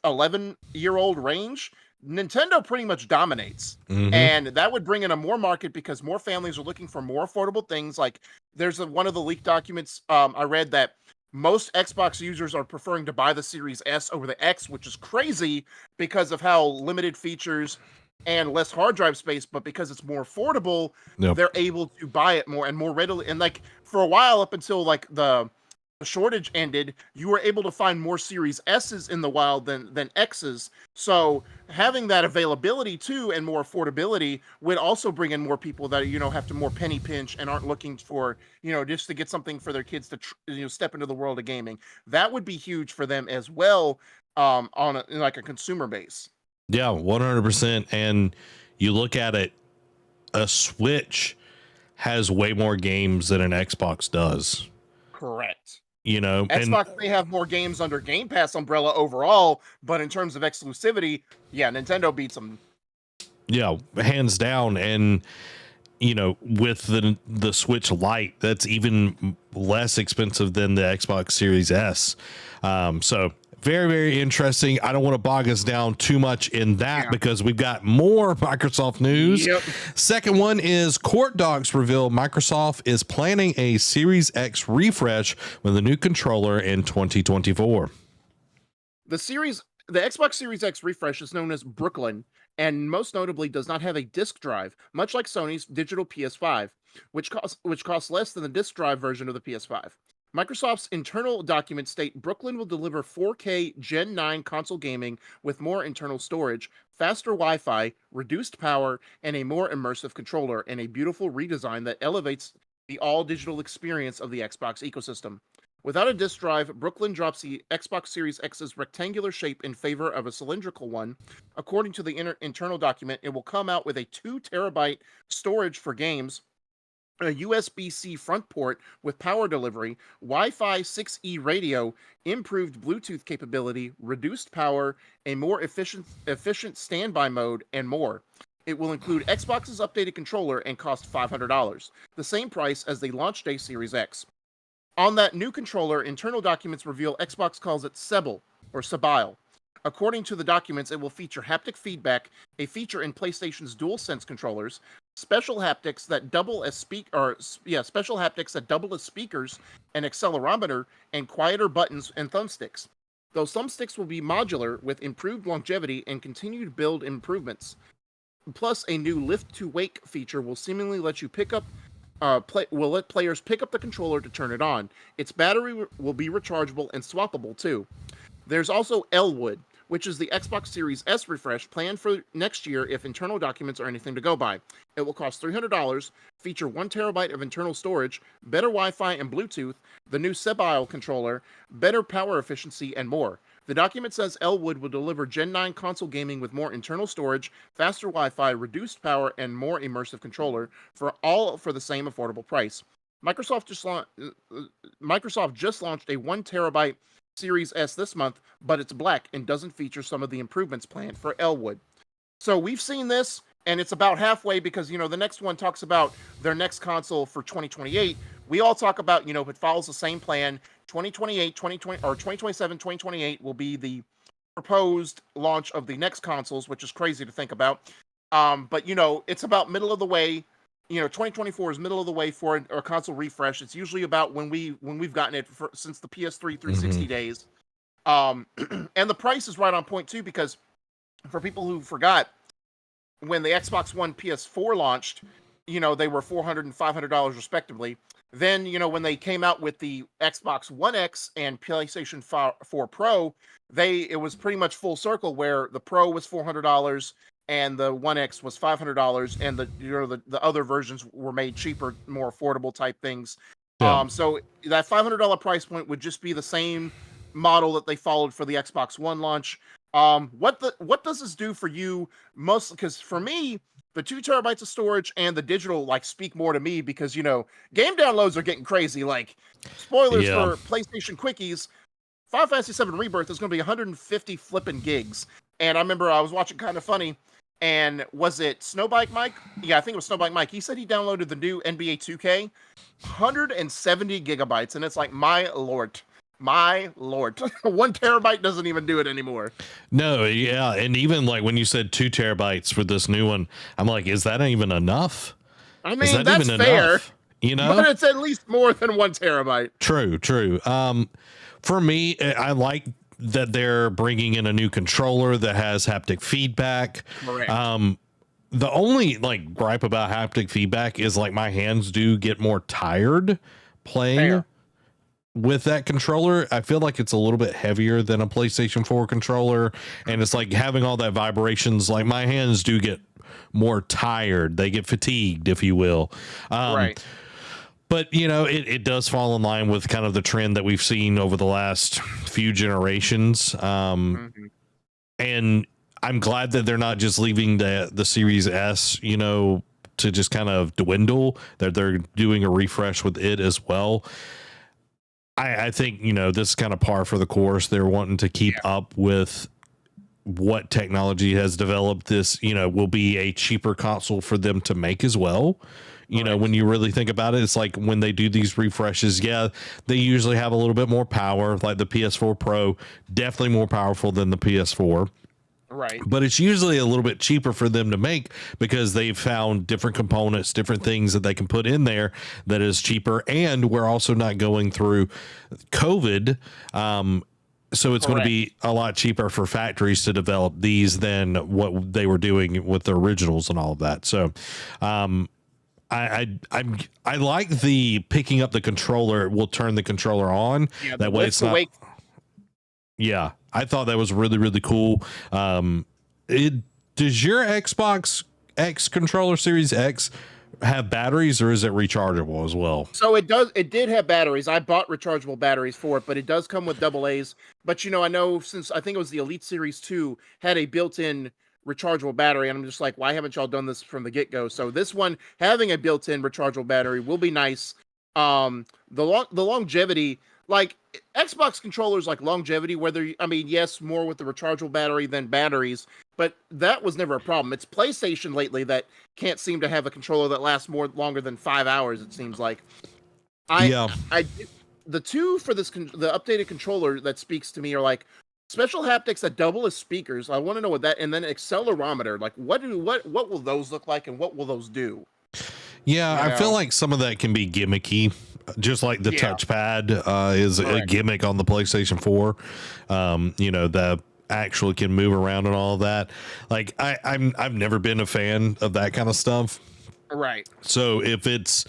11-year-old range, Nintendo pretty much dominates. And that would bring in a more market, because more families are looking for more affordable things. Like, there's one of the leaked documents I read that most Xbox users are preferring to buy the Series S over the X, which is crazy because of how limited features and less hard drive space, but because it's more affordable, they're able to buy it more and more readily. And like, for a while, up until like the shortage ended, you were able to find more Series S's in the wild than X's. So having that availability too, and more affordability, would also bring in more people that have to more penny pinch and aren't looking for just to get something for their kids to step into the world of gaming. That would be huge for them as well, on a consumer base. Yeah, 100%. And you look at it, a Switch has way more games than an Xbox does. Correct. Xbox may have more games under Game Pass umbrella overall, but in terms of exclusivity, Nintendo beats them. Yeah, hands down. And with the Switch Lite, that's even less expensive than the Xbox Series S. So very, very interesting. I don't want to bog us down too much in that because we've got more Microsoft news. Yep. Second one is court docs reveal Microsoft is planning a Series X refresh with a new controller in 2024. The Xbox Series X refresh is known as Brooklyn, and most notably does not have a disk drive, much like Sony's digital PS5, which costs less than the disk drive version of the PS5. Microsoft's internal documents state Brooklyn will deliver 4K Gen 9 console gaming with more internal storage, faster Wi-Fi, reduced power, and a more immersive controller, and a beautiful redesign that elevates the all-digital experience of the Xbox ecosystem. Without a disk drive, Brooklyn drops the Xbox Series X's rectangular shape in favor of a cylindrical one. According to the internal document, it will come out with a 2 terabyte storage for games, a USB-C front port with power delivery, Wi-Fi 6E radio, improved Bluetooth capability, reduced power, a more efficient standby mode, and more. It will include Xbox's updated controller and cost $500, the same price as the launch day Series X. On that new controller, internal documents reveal Xbox calls it Sebile, or Sebile. According to the documents, it will feature haptic feedback, a feature in PlayStation's DualSense controllers, special haptics that double as speakers, an accelerometer, and quieter buttons and thumbsticks. Those thumbsticks will be modular with improved longevity and continued build improvements. Plus, a new lift to wake feature will seemingly let you let players pick up the controller to turn it on. Its battery will be rechargeable and swappable too. There's also Elwood, which is the Xbox Series S refresh planned for next year if internal documents are anything to go by. It will cost $300, feature 1 terabyte of internal storage, better Wi-Fi and Bluetooth, the new Sebile controller, better power efficiency, and more. The document says Elwood will deliver Gen 9 console gaming with more internal storage, faster Wi-Fi, reduced power, and more immersive controller for the same affordable price. Microsoft just launched a 1 terabyte Series S this month, but it's black and doesn't feature some of the improvements planned for Elwood. So we've seen this, and it's about halfway because, the next one talks about their next console for 2028. We all talk about, if it follows the same plan, 2028, 2020, or 2027, 2028 will be the proposed launch of the next consoles, which is crazy to think about. But, it's about middle of the way. 2024 is middle of the way for a console refresh. It's usually about when we've gotten it since the PS3 360 days. And the price is right on point too, because for people who forgot, when the Xbox One PS4 launched, they were $400 and $500 respectively. Then, when they came out with the Xbox One X and PlayStation 4 Pro, it was pretty much full circle where the Pro was $400 and the One X was $500, and the other versions were made cheaper, more affordable type things. Yeah. So that $500 price point would just be the same model that they followed for the Xbox One launch. What does this do for you most? Because for me, the 2 terabytes of storage and the digital speak more to me because game downloads are getting crazy. Spoilers for PlayStation Quickies, Final Fantasy VII Rebirth is going to be 150 flipping gigs. And I remember I was watching Kind of Funny, and was it Snowbike Mike? Yeah, I think it was Snowbike Mike. He said he downloaded the new NBA 2K, 170 gigabytes, and it's like, my lord. 1 terabyte doesn't even do it anymore. No, yeah, and even when you said 2 terabytes for this new one, I'm like, is that even enough? I mean, that's fair. Enough? But it's at least more than 1 terabyte. True. For me, I like that they're bringing in a new controller that has haptic feedback. Correct. The only gripe about haptic feedback is my hands do get more tired playing with that controller. I feel like it's a little bit heavier than a PlayStation 4 controller, and it's having all that vibrations. My hands do get more tired. They get fatigued, if you will. Right. But, it does fall in line with kind of the trend that we've seen over the last few generations. And I'm glad that they're not just leaving the Series S, to just kind of dwindle, that they're doing a refresh with it as well. I think, this is kind of par for the course. They're wanting to keep up with what technology has developed, this, will be a cheaper console for them to make as well. When you really think about it, it's like when they do these refreshes, they usually have a little bit more power, like the PS4 Pro, definitely more powerful than the PS4. Right. But it's usually a little bit cheaper for them to make because they've found different components, different things that they can put in there that is cheaper. And we're also not going through COVID. So it's going to be a lot cheaper for factories to develop these than what they were doing with the originals and all of that. So, I like the picking up the controller. We'll turn the controller on. Yeah, that way it's not. Yeah, I thought that was really, really cool. Does your Xbox X controller Series X have batteries, or is it rechargeable as well? So it does. It did have batteries. I bought rechargeable batteries for it, but it does come with AA's. But I know since I think it was the Elite Series 2 had a built-in rechargeable battery, and I'm just like, why haven't y'all done this from the get-go? So this one having a built-in rechargeable battery will be nice. The longevity, like Xbox controllers, like longevity, yes, more with the rechargeable battery than batteries, but that was never a problem. It's PlayStation lately that can't seem to have a controller that lasts longer than 5 hours. It seems like. The two for the updated controller that speaks to me are like special haptics that double as speakers. I want to know what that, and then accelerometer. Like what will those look like, and what will those do? Yeah, I feel like some of that can be gimmicky, just like the touchpad is a gimmick on the PlayStation 4. That actually can move around and all of that. Like I've never been a fan of that kind of stuff. Right. So if it's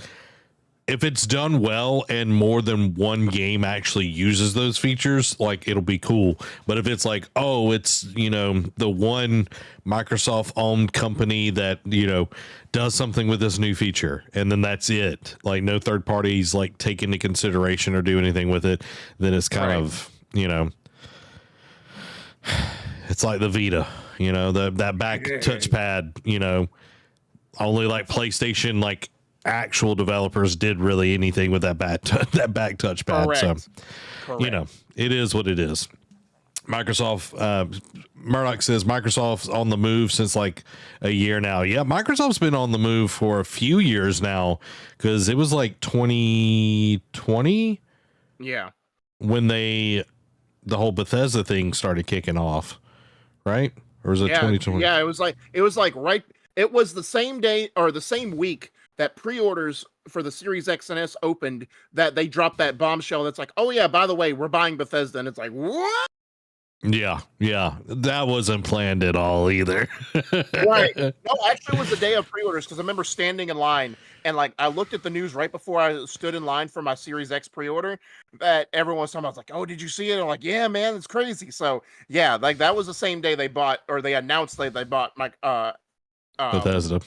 done well and more than one game actually uses those features, like it'll be cool. But if it's like, it's, the one Microsoft owned company that, does something with this new feature and then that's it, like no third parties like take into consideration or do anything with it, then it's kind of, it's like the Vita, that back touchpad, only like PlayStation, like actual developers did really anything with that back touchpad. Correct. So, it is what it is. Microsoft, Murdoch says Microsoft's on the move since like a year now. Yeah, Microsoft's been on the move for a few years now because it was like 2020. Yeah. When the whole Bethesda thing started kicking off, right? Or was it 2020? Yeah, it was the same day or the same week that pre-orders for the Series X and S opened, that they dropped that bombshell that's like, oh yeah, by the way, we're buying Bethesda. And it's like, what? Yeah. That wasn't planned at all either. Right. No, actually it was the day of pre-orders because I remember standing in line and like I looked at the news right before I stood in line for my Series X pre-order that everyone was talking about. I was like, oh, did you see it? And I'm like, yeah, man, it's crazy. So yeah, like that was the same day they announced they bought my Bethesda.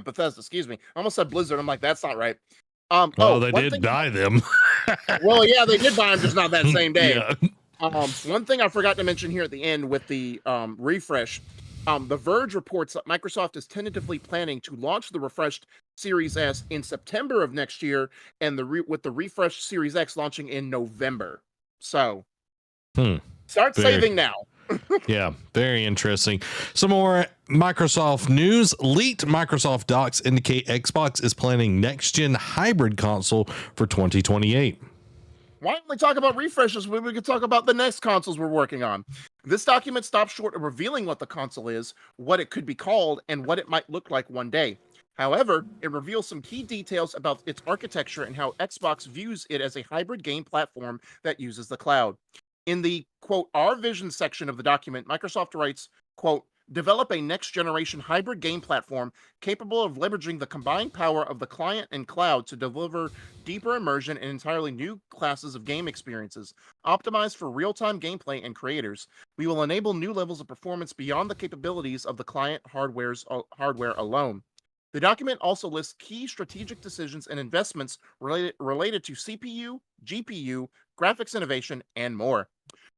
Bethesda, excuse me. I almost said Blizzard. I'm like, that's not right. They did buy them. Well, yeah, they did buy them, just not that same day. Yeah. One thing I forgot to mention here at the end with the refresh, The Verge reports that Microsoft is tentatively planning to launch the refreshed Series S in September of next year, and with the refreshed Series X launching in November. So, start saving now. Yeah, very interesting. Some more Microsoft news. Leaked Microsoft docs indicate Xbox is planning next-gen hybrid console for 2028. Why don't we talk about refreshes when we could talk about the next consoles we're working on? This document stops short of revealing what the console is, what it could be called, and what it might look like one day. However, it reveals some key details about its architecture and how Xbox views it as a hybrid game platform that uses the cloud. In the, quote, Our Vision section of the document, Microsoft writes, quote, develop a next-generation hybrid game platform capable of leveraging the combined power of the client and cloud to deliver deeper immersion and entirely new classes of game experiences, optimized for real-time gameplay and creators. We will enable new levels of performance beyond the capabilities of the client hardware alone. The document also lists key strategic decisions and investments related to CPU, GPU, graphics innovation, and more.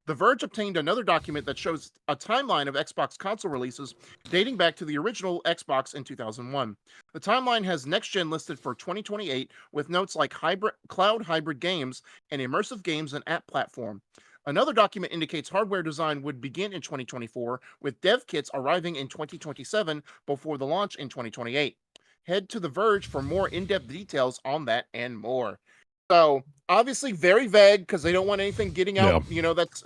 The Verge obtained another document that shows a timeline of Xbox console releases dating back to the original Xbox in 2001. The timeline has next-gen listed for 2028 with notes like cloud hybrid games and immersive games and app platform. Another document indicates hardware design would begin in 2024, with dev kits arriving in 2027 before the launch in 2028. Head to The Verge for more in-depth details on that and more. So obviously very vague because they don't want anything getting out. That's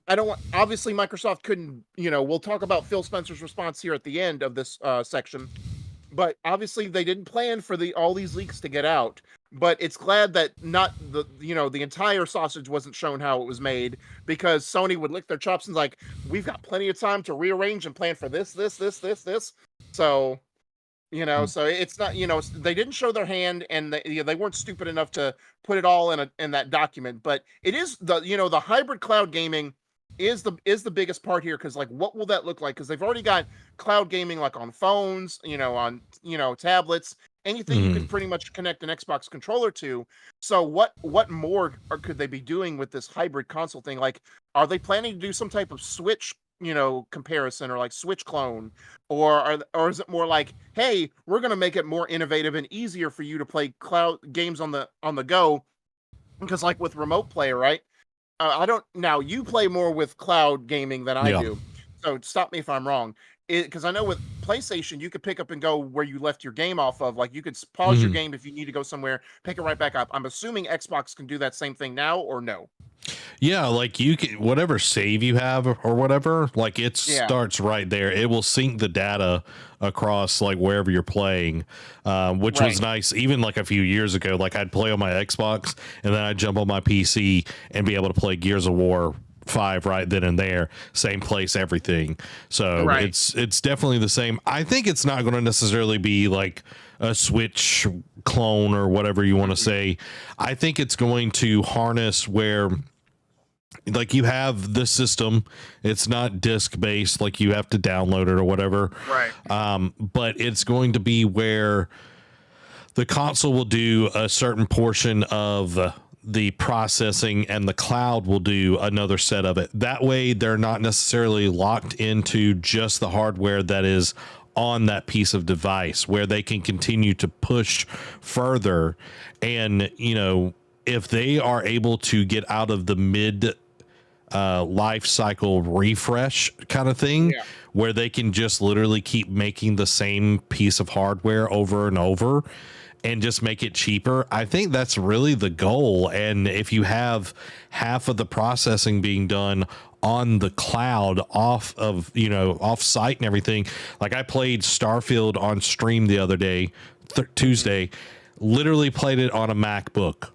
I don't want. Obviously, Microsoft couldn't. We'll talk about Phil Spencer's response here at the end of this section. But obviously, they didn't plan for all these leaks to get out. But it's glad that not the entire sausage wasn't shown how it was made, because Sony would lick their chops and like, we've got plenty of time to rearrange and plan for this. So. So it's not, they didn't show their hand, and they weren't stupid enough to put it all in that document. But it is the hybrid cloud gaming is the biggest part here, because like, what will that look like? Because they've already got cloud gaming like on phones, on tablets, anything you can pretty much connect an Xbox controller to. So what more could they be doing with this hybrid console thing? Like, are they planning to do some type of Switch comparison, or like Switch clone, or is it more like, hey, we're going to make it more innovative and easier for you to play cloud games on the go? Because like with remote play, right? Now you play more with cloud gaming than I do, so stop me if I'm wrong. Because I know with PlayStation, you could pick up and go where you left your game off of. Like, you could pause your game if you need to go somewhere, pick it right back up. I'm assuming Xbox can do that same thing now, or no? Yeah, like you can, whatever save you have or whatever, like it starts right there. It will sync the data across like wherever you're playing, which was nice. Even like a few years ago, like I'd play on my Xbox and then I'd jump on my PC and be able to play Gears of War 5 right then and there, same place, everything. So it's definitely the same. I think it's not going to necessarily be like a Switch clone or whatever you want to say. I think it's going to harness where like you have the system, it's not disc based, like you have to download it or whatever, but it's going to be where the console will do a certain portion of the processing and the cloud will do another set of it. That way they're not necessarily locked into just the hardware that is on that piece of device, where they can continue to push further. And if they are able to get out of the mid life cycle refresh kind of thing, where they can just literally keep making the same piece of hardware over and over and just make it cheaper, I think that's really the goal. And if you have half of the processing being done on the cloud, off site and everything, like I played Starfield on stream the other day, Tuesday, literally played it on a MacBook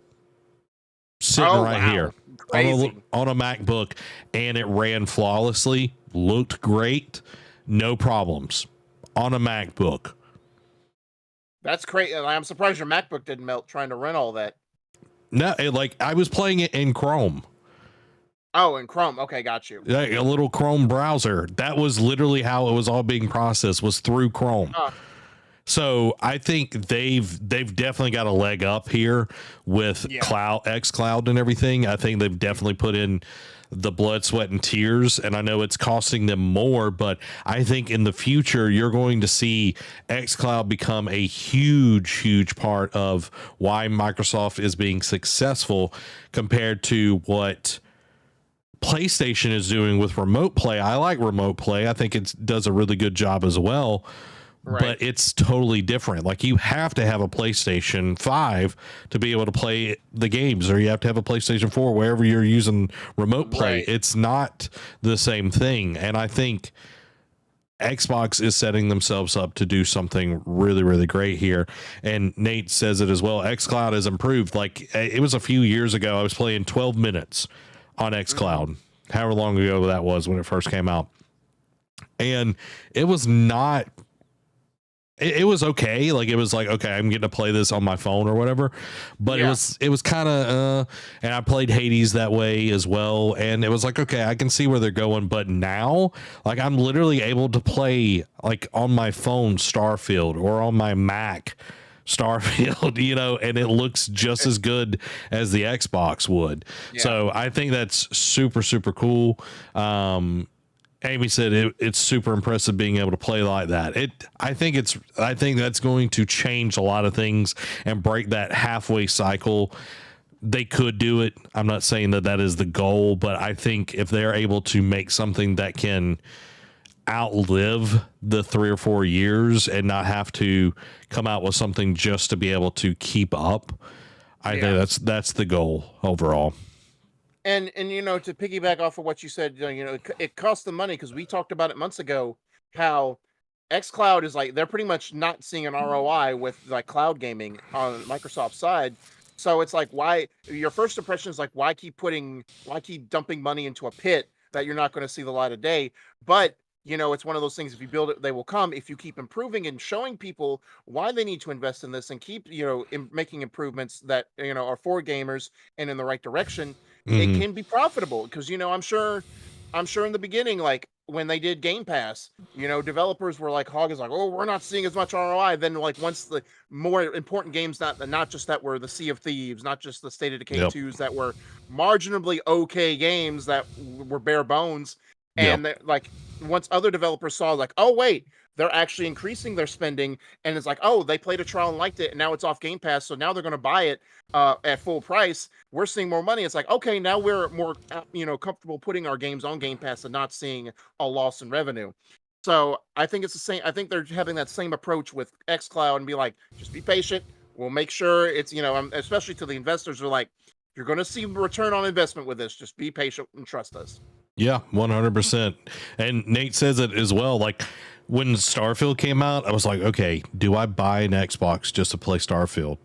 sitting here on a MacBook, and it ran flawlessly, looked great, no problems on a MacBook. That's crazy. I'm surprised your MacBook didn't melt trying to run all that. No, I was playing it in Chrome. Oh, in Chrome. Okay, got you. Like a little Chrome browser. That was literally how it was all being processed, was through Chrome. So I think they've definitely got a leg up here with xCloud and everything. I think they've definitely put in the blood, sweat, and tears, and I know it's costing them more, but I think in the future you're going to see xCloud become a huge part of why Microsoft is being successful compared to what PlayStation is doing with remote play. I like remote play. I think it does a really good job as well. But it's totally different. Like, you have to have a PlayStation 5 to be able to play the games, or you have to have a PlayStation 4 wherever you're using remote play. It's not the same thing. And I think Xbox is setting themselves up to do something really great here. And Nate says it as well. xCloud has improved. Like, it was a few years ago, I was playing 12 minutes on xCloud, however long ago that was when it first came out. And it was not... It was okay. Like, it was like, okay, I'm getting to play this on my phone or whatever, but it was kind of, and I played Hades that way as well. And it was like, okay, I can see where they're going. But now, like, I'm literally able to play like on my phone Starfield, or on my Mac Starfield, and it looks just as good as the Xbox would. So I think that's super cool. Amy said it's super impressive being able to play like that. I think that's going to change a lot of things and break that halfway cycle they could do it. I'm not saying that that is the goal, but I think if they're able to make something that can outlive the 3 or 4 years and not have to come out with something just to be able to keep up, I think that's the goal overall. And you know, to piggyback off of what you said, you know, it costs them money because we talked about it months ago. How xCloud is like they're pretty much not seeing an ROI with like cloud gaming on Microsoft's side. So it's like, why your first impression is like, why keep dumping money into a pit that you're not going to see the light of day? But you know, it's one of those things. If you build it, they will come. If you keep improving and showing people why they need to invest in this and keep, you know, making improvements that, you know, are for gamers and in the right direction, it can be profitable. Because, you know, I'm sure in the beginning, like when they did Game Pass, you know, developers were like, Hog is like, oh, we're not seeing as much ROI. Then like once the more important games, not just that were the Sea of Thieves, not just the State of Decay 2s that were marginally okay games that were bare bones. And like once other developers saw like, oh wait, they're actually increasing their spending, and it's like, oh, they played a trial and liked it, and now it's off Game Pass, so now they're going to buy it at full price. We're seeing more money. It's like, okay, now we're more you know, comfortable putting our games on Game Pass and not seeing a loss in revenue. So I think it's the same. I think they're having that same approach with xCloud and be like, just be patient. We'll make sure it's, you know, especially to the investors are like, you're going to see return on investment with this. Just be patient and trust us. Yeah, 100%. And Nate says it as well. Like when Starfield came out, I was like, okay, do I buy an Xbox just to play Starfield?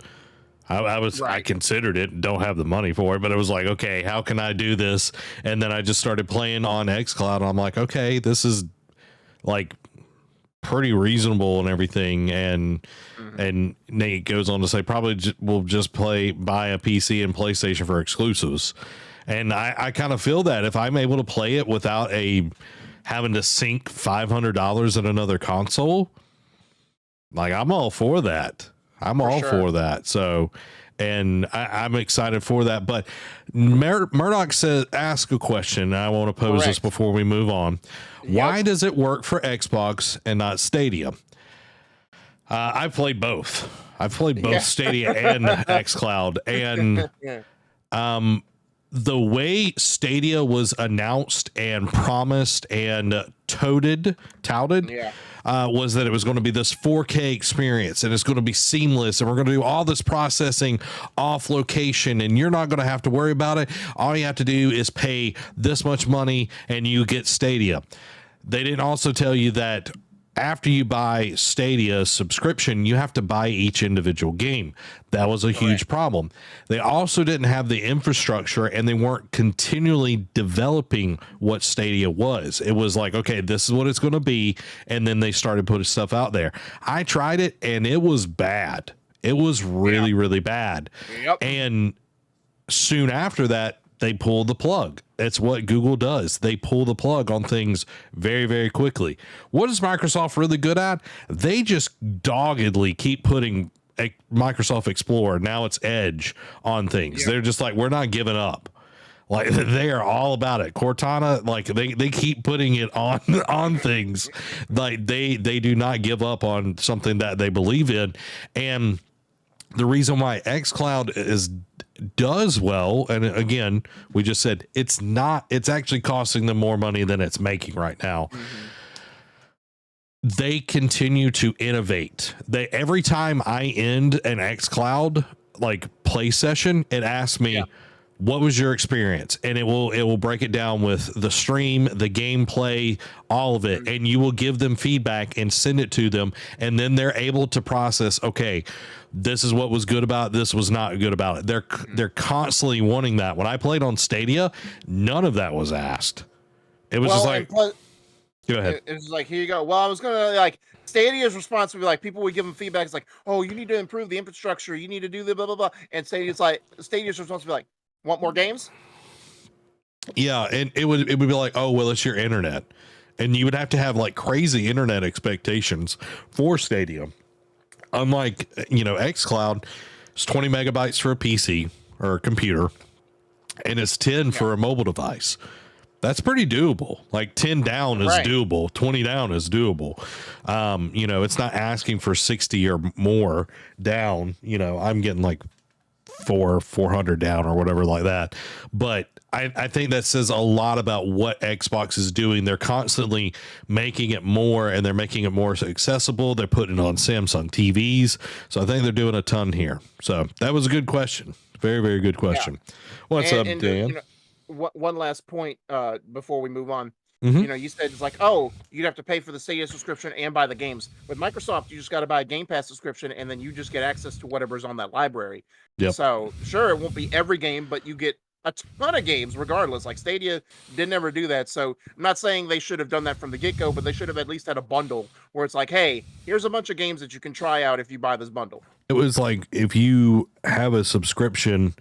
I considered it, don't have the money for it, but it was like, okay, how can I do this? And then I just started playing on xCloud. And I'm like, okay, this is like pretty reasonable and everything. And Nate goes on to say, probably we'll just buy a PC and PlayStation for exclusives. And I kind of feel that if I'm able to play it without having to sink $500 in another console, like I'm all for that. For that. So, and I'm excited for that. But Murdoch says, ask a question. And I want to pose this before we move on. Why does it work for Xbox and not Stadia? I've played both. I've played both Stadia and xCloud. And the way Stadia was announced and promised and touted was that it was going to be this 4K experience and it's going to be seamless and we're going to do all this processing off location and you're not going to have to worry about it. All you have to do is pay this much money and you get Stadia. They didn't also tell you that after you buy Stadia subscription, you have to buy each individual game. That was a huge problem. They also didn't have the infrastructure and they weren't continually developing what Stadia was. It was like, okay, this is what it's going to be. And then they started putting stuff out there. I tried it and it was bad. It was really, really bad. And soon after that, they pulled the plug. That's what Google does. They pull the plug on things very, very quickly. What is Microsoft really good at? They just doggedly keep putting Microsoft Explorer, now it's Edge, on things. They're just like, we're not giving up. Like they are all about it. Cortana, like they keep putting it on things. Like they do not give up on something that they believe in. And the reason why xCloud does well, and again, we just said it's actually costing them more money than it's making right now. They continue to innovate. Every time I end an xCloud like play session, it asks me, what was your experience? And it will break it down with the stream, the gameplay, all of it. And you will give them feedback and send it to them. And then they're able to process, okay, this is what was good about it, this was not good about it. They're constantly wanting that. When I played on Stadia, none of that was asked. It was just like, go ahead. It was like, here you go. Well, I was going to like, Stadia's response would be like, people would give them feedback. It's like, oh, you need to improve the infrastructure. You need to do the blah, blah, blah. And Stadia's response would be like, want more games? Yeah, and it would be like, oh, well, it's your internet. And you would have to have like crazy internet expectations for Stadia. Unlike, xCloud, it's 20 megabytes for a PC or a computer, and it's 10 for a mobile device. That's pretty doable. Like 10 down is doable. 20 down is doable. It's not asking for 60 or more down. I'm getting like 400 down or whatever like that. But I think that says a lot about what Xbox is doing. They're constantly making it more, and they're making it more accessible. They're putting it on Samsung TVs. So I think they're doing a ton here. So that was a good question. Very, very good question. Yeah. What's up, Dan? You know, one last point before we move on. Mm-hmm. You know, you said it's like, oh, you'd have to pay for the Stadia subscription and buy the games. With Microsoft, you just got to buy a Game Pass subscription, and then you just get access to whatever's on that library. Yep. So, sure, it won't be every game, but you get a ton of games regardless. Like, Stadia didn't ever do that. So, I'm not saying they should have done that from the get-go, but they should have at least had a bundle where it's like, hey, here's a bunch of games that you can try out if you buy this bundle. It was like, if you have a subscription,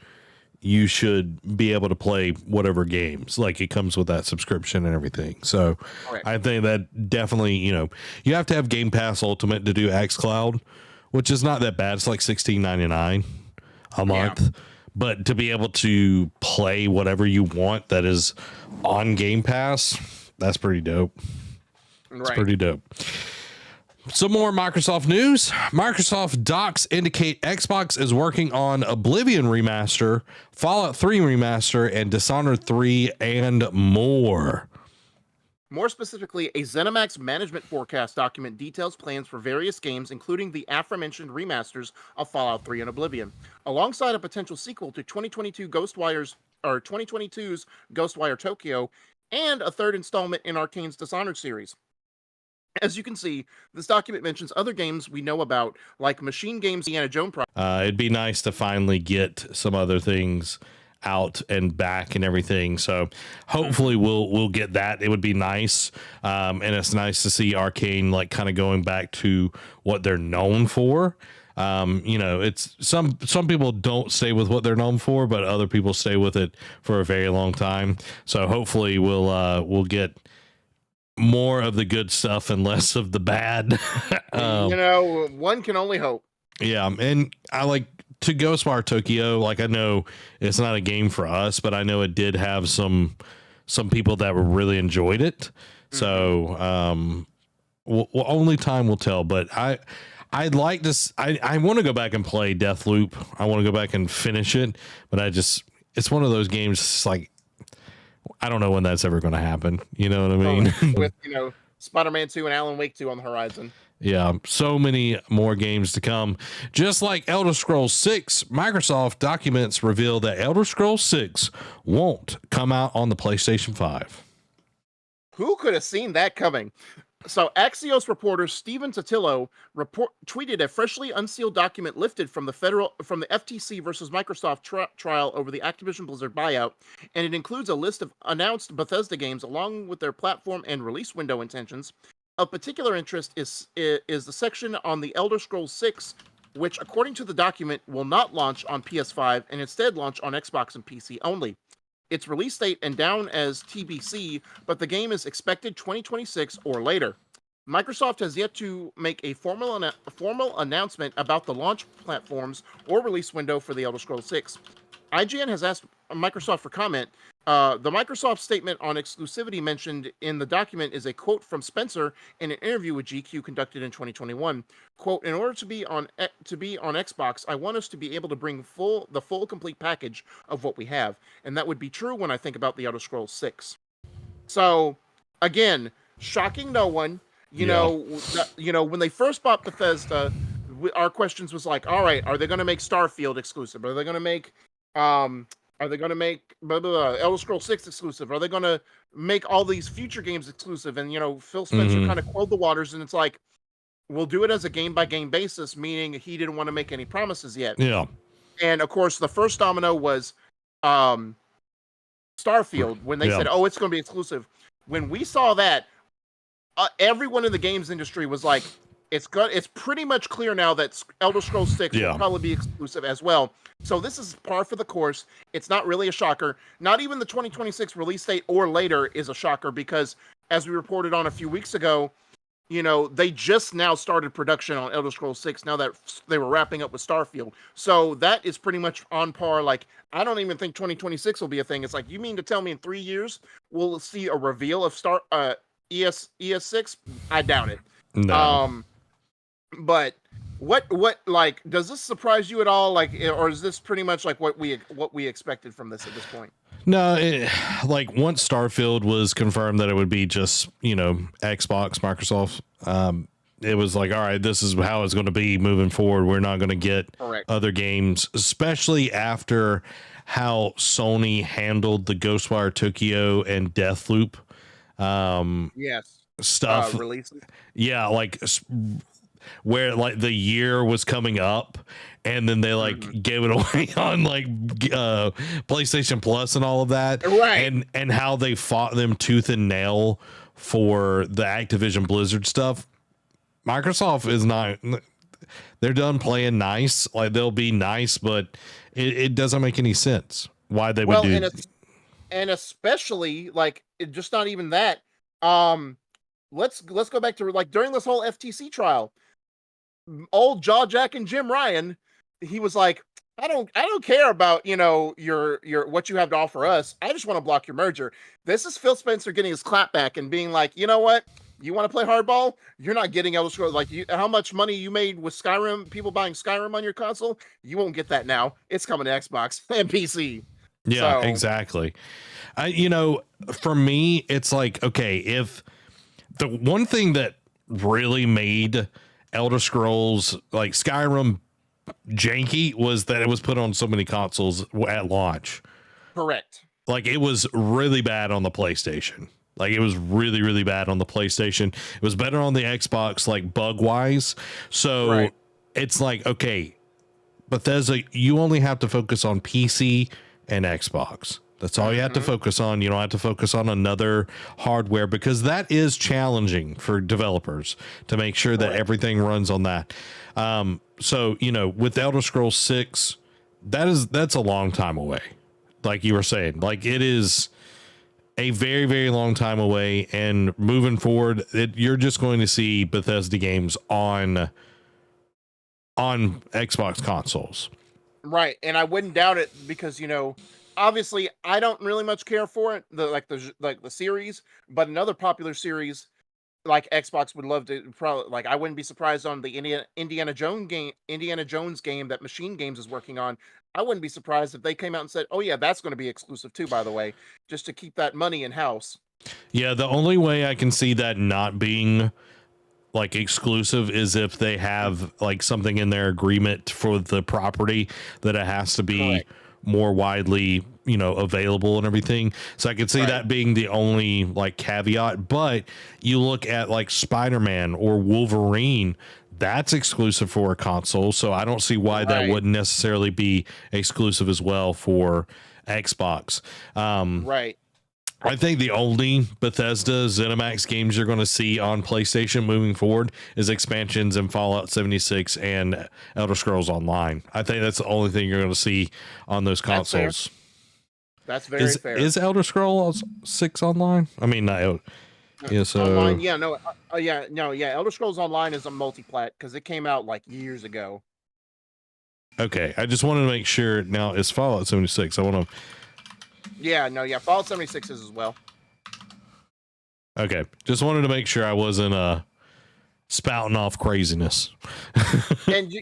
you should be able to play whatever games. Like, it comes with that subscription and everything. So I think that definitely, you know, you have to have Game Pass Ultimate to do xCloud, which is not that bad. It's like $16.99 a month. But to be able to play whatever you want that is on Game Pass, that's pretty dope. It's pretty dope. Some more Microsoft news. Microsoft docs indicate Xbox is working on Oblivion remaster, Fallout 3 remaster, and Dishonored 3, and more. More specifically, a ZeniMax management forecast document details plans for various games, including the aforementioned remasters of Fallout 3 and Oblivion, alongside a potential sequel to 2022's Ghostwire Tokyo, and a third installment in Arcane's Dishonored series. As you can see, this document mentions other games we know about, like Machine Games' Indiana Jones Project. It'd be nice to finally get some other things out and back and everything. So hopefully we'll get that. It would be nice. And it's nice to see Arcane like kind of going back to what they're known for. You know, it's some people don't stay with what they're known for, but other people stay with it for a very long time. So hopefully we'll get more of the good stuff and less of the bad. You know, one can only hope. Yeah, and I like to Ghostwire Tokyo. Like, I know it's not a game for us, but I know it did have some people that really enjoyed it. So only time will tell. But I'd like to. I want to go back and play Deathloop. I want to go back and finish it, but it's one of those games. It's like, I don't know when that's ever going to happen. You know what I mean? With, you know, Spider-Man 2 and Alan Wake 2 on the horizon. Yeah, so many more games to come. Just like Elder Scrolls 6, Microsoft documents reveal that Elder Scrolls 6 won't come out on the PlayStation 5. Who could have seen that coming? So Axios reporter Steven Totillo tweeted a freshly unsealed document lifted from the FTC versus Microsoft trial over the Activision Blizzard buyout, and it includes a list of announced Bethesda games along with their platform and release window intentions. Of particular interest is the section on the Elder Scrolls 6, which, according to the document, will not launch on PS5 and instead launch on Xbox and PC only. Its release date and down as TBC, but the game is expected 2026 or later. Microsoft has yet to make a formal announcement about the launch platforms or release window for the Elder Scrolls 6. IGN has asked Microsoft for comment. The Microsoft statement on exclusivity mentioned in the document is a quote from Spencer in an interview with GQ conducted in 2021. Quote, "In order to be on Xbox, I want us to be able to bring the full complete package of what we have, and that would be true when I think about the Elder Scrolls 6." So, again, shocking no one. You know, when they first bought Bethesda, our questions was like, all right, are they going to make Starfield exclusive? Are they going to make blah, blah, blah, Elder Scrolls 6 exclusive? Are they going to make all these future games exclusive? And, you know, Phil Spencer kind of quelled the waters, and it's like, we'll do it as a game-by-game basis, meaning he didn't want to make any promises yet. Yeah. And, of course, the first domino was Starfield, when they said, oh, it's going to be exclusive. When we saw that, everyone in the games industry was like, it's pretty much clear now that Elder Scrolls 6 will probably be exclusive as well. So this is par for the course. It's not really a shocker. Not even the 2026 release date or later is a shocker, because as we reported on a few weeks ago, you know, they just now started production on Elder Scrolls 6 now that they were wrapping up with Starfield. So that is pretty much on par. Like, I don't even think 2026 will be a thing. It's like, you mean to tell me in 3 years we'll see a reveal of ES6? I doubt it. No. But What like does this surprise you at all? Like, or is this pretty much like what we expected from this at this point? No, like once Starfield was confirmed that it would be just, Xbox, Microsoft, it was like, all right, this is how it's going to be moving forward. We're not going to get other games, especially after how Sony handled the Ghostwire Tokyo and Deathloop Yes. stuff. Releases. Yeah, like where like the year was coming up and then they gave it away on PlayStation Plus and all of that. Right. And how they fought them tooth and nail for the Activision Blizzard stuff. Microsoft is not, they're done playing nice. Like they'll be nice, but it doesn't make any sense why they would do. And especially like just not even that. Let's go back to like during this whole FTC trial, old Jaw Jack and Jim Ryan, he was like, I don't care about, your what you have to offer us. I just want to block your merger. This is Phil Spencer getting his clap back and being like, you know what? You want to play hardball? You're not getting Elder Scrolls. Like, how much money you made with Skyrim, people buying Skyrim on your console? You won't get that now. It's coming to Xbox and PC. Yeah, exactly. For me, it's like, okay, if the one thing that really made Elder Scrolls like Skyrim janky was that it was put on so many consoles at launch. Correct. Like it was really bad on the PlayStation. Like it was really, really bad on the PlayStation. It was better on the Xbox, like bug wise. So it's like, okay, Bethesda, you only have to focus on PC and Xbox. That's all you have to focus on. You don't have to focus on another hardware because that is challenging for developers to make sure that everything runs on that. So, with Elder Scrolls 6, that's a long time away. Like you were saying, like it is a very, very long time away, and moving forward, you're just going to see Bethesda games on Xbox consoles. Right. And I wouldn't doubt it because, obviously I don't really much care for it, the series, but another popular series like Xbox would love to probably like, I wouldn't be surprised on the Indiana Jones game that Machine Games is working on. I wouldn't be surprised if they came out and said, "Oh yeah, that's going to be exclusive too, by the way," just to keep that money in house. Yeah, the only way I can see that not being like exclusive is if they have like something in their agreement for the property that it has to be more widely, available and everything. So I could see that being the only like caveat, but you look at like Spider-Man or Wolverine, that's exclusive for a console. So I don't see why that wouldn't necessarily be exclusive as well for Xbox. I think the only Bethesda ZeniMax games you're going to see on PlayStation moving forward is expansions in Fallout 76 and Elder Scrolls Online. I think that's the only thing you're going to see on those consoles. That's very fair. Is Elder Scrolls 6 online? I mean, not. Yeah, so online, Elder Scrolls Online is a multi-plat because it came out like years ago. Okay, I just wanted to make sure. Now it's Fallout 76. I want to. Fallout 76 is as well. Okay, just wanted to make sure I wasn't spouting off craziness. And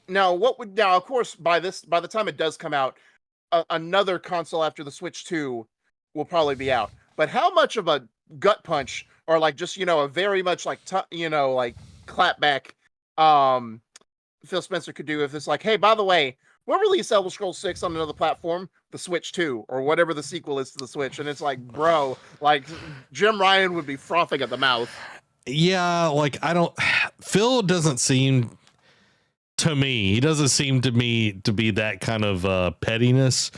of course by the time it does come out, another console after the Switch 2 will probably be out. But how much of a gut punch or like just a very much like like clapback Phil Spencer could do if it's like, hey, by the way, we'll release Elder Scrolls 6 on another platform, the Switch 2, or whatever the sequel is to the Switch. And it's like, bro, like Jim Ryan would be frothing at the mouth. Yeah, like Phil doesn't seem to me, he doesn't seem to me to be that kind of pettiness.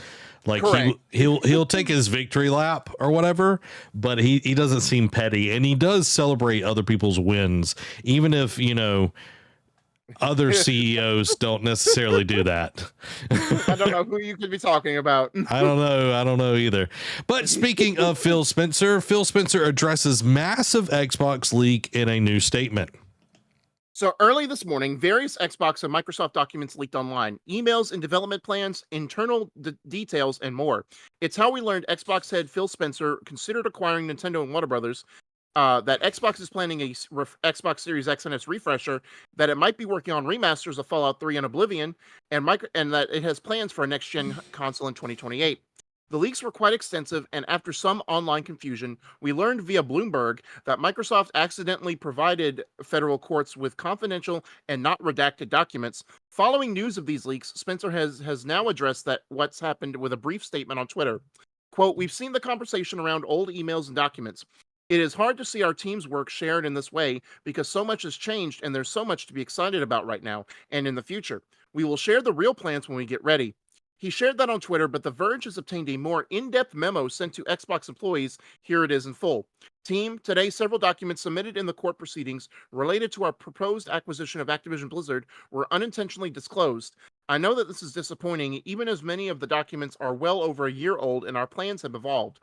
Like he'll take his victory lap or whatever, but he doesn't seem petty, and he does celebrate other people's wins, even if, other CEOs don't necessarily do that. I don't know who you could be talking about. I don't know either. But speaking of Phil Spencer addresses massive Xbox leak in a new statement. So early this morning, various Xbox and Microsoft documents leaked online, emails and development plans, internal details, and more. It's how we learned Xbox head Phil Spencer considered acquiring Nintendo and Warner Brothers. that Xbox is planning a Xbox Series X and S refresher, that it might be working on remasters of Fallout 3 and Oblivion, and that it has plans for a next-gen console in 2028. The leaks were quite extensive, and after some online confusion, we learned via Bloomberg that Microsoft accidentally provided federal courts with confidential and not redacted documents. Following news of these leaks, Spencer has now addressed what's happened with a brief statement on Twitter. Quote, "We've seen the conversation around old emails and documents. It is hard to see our team's work shared in this way because so much has changed and there's so much to be excited about right now and in the future. We will share the real plans when we get ready." He shared that on Twitter, but The Verge has obtained a more in-depth memo sent to Xbox employees. Here it is in full. Team, today several documents submitted in the court proceedings related to our proposed acquisition of Activision Blizzard were unintentionally disclosed. I know that this is disappointing, even as many of the documents are well over a year old and our plans have evolved.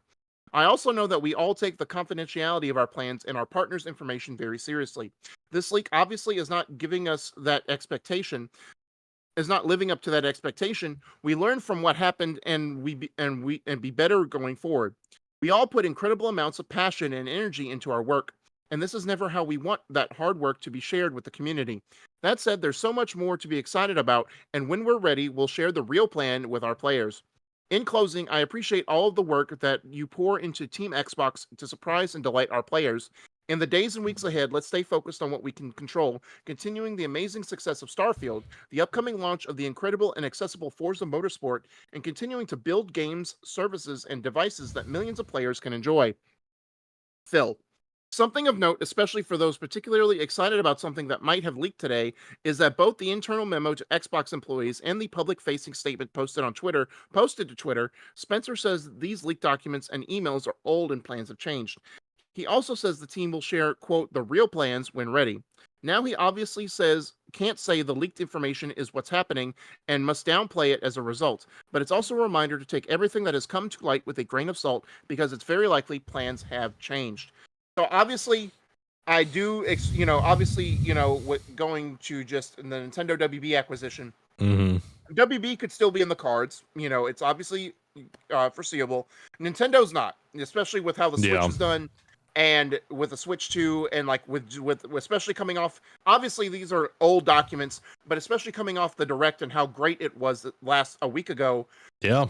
I also know that we all take the confidentiality of our plans and our partners' information very seriously. This leak obviously is not giving us that expectation. Is not living up to that expectation. We learn from what happened and be better going forward. We all put incredible amounts of passion and energy into our work, and this is never how we want that hard work to be shared with the community. That said, there's so much more to be excited about, and when we're ready, we'll share the real plan with our players. In closing, I appreciate all of the work that you pour into Team Xbox to surprise and delight our players. In the days and weeks ahead, let's stay focused on what we can control, continuing the amazing success of Starfield, the upcoming launch of the incredible and accessible Forza Motorsport, and continuing to build games, services, and devices that millions of players can enjoy. Phil. Something of note, especially for those particularly excited about something that might have leaked today, is that both the internal memo to Xbox employees and the public-facing statement posted to Twitter, Spencer says these leaked documents and emails are old and plans have changed. He also says the team will share, quote, the real plans when ready. Now he obviously can't say the leaked information is what's happening and must downplay it as a result. But it's also a reminder to take everything that has come to light with a grain of salt because it's very likely plans have changed. So obviously, I do, going to just the Nintendo WB acquisition, WB could still be in the cards. It's obviously foreseeable. Nintendo's not, especially with how the Switch is done. And with the Switch 2 and with especially coming off, obviously these are old documents, but especially coming off the Direct and how great it was a week ago. Yeah.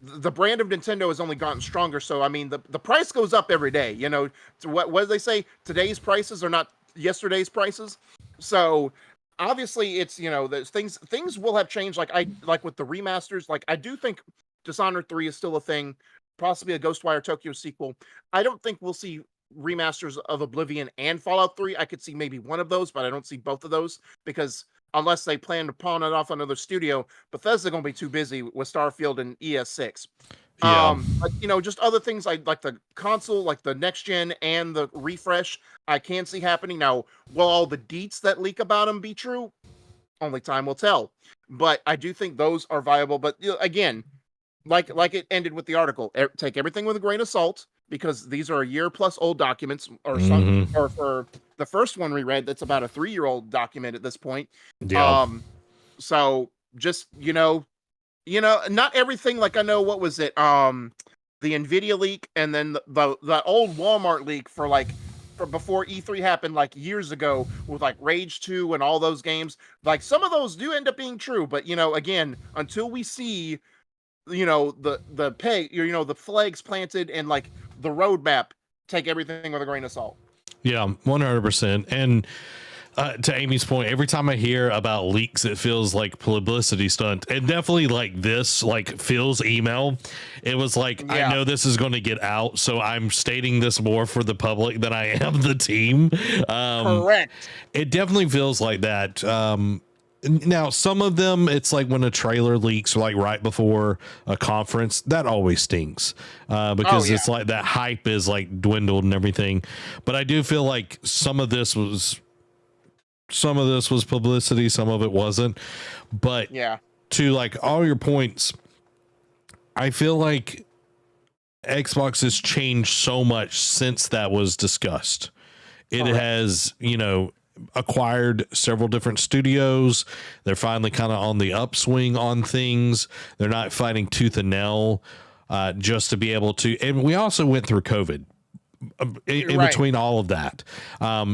The brand of Nintendo has only gotten stronger. So, I mean, the price goes up every day. What do they say? Today's prices are not yesterday's prices. So obviously it's, there's things will have changed. Like with the remasters, I do think Dishonored 3 is still a thing. Possibly a Ghostwire Tokyo sequel. I don't think we'll see remasters of Oblivion and Fallout 3. I could see maybe one of those, but I don't see both of those because unless they plan to pawn it off on another studio, Bethesda going to be too busy with Starfield and ES6. Yeah. But, just other things like the console, like the next gen and the refresh, I can see happening. Now, will all the deets that leak about them be true? Only time will tell. But I do think those are viable. But again, like it ended with the article, take everything with a grain of salt because these are a year plus old documents, or for the first one we read, that's about a 3-year-old document at this point. Yeah. So just not everything. I know, what was it? The Nvidia leak, and then the old Walmart leak for before E3 happened years ago with Rage 2 and all those games. Some of those do end up being true, but again, until we see the flags planted and the roadmap, take everything with a grain of salt. Yeah, 100%. And to Amy's point, every time I hear about leaks, it feels like publicity stunt. And definitely this feels email. It was I know this is going to get out, so I'm stating this more for the public than I am the team. Correct. It definitely feels like that. Now, some of them, it's when a trailer leaks right before a conference. That always stinks because it's that hype is dwindled and everything. But I do feel like some of this was publicity, some of it wasn't. But to all your points, I feel like Xbox has changed so much since that was discussed. It has, acquired several different studios. They're finally kind of on the upswing on things. They're not fighting tooth and nail just to be able to. And we also went through COVID. in Right. between all of that.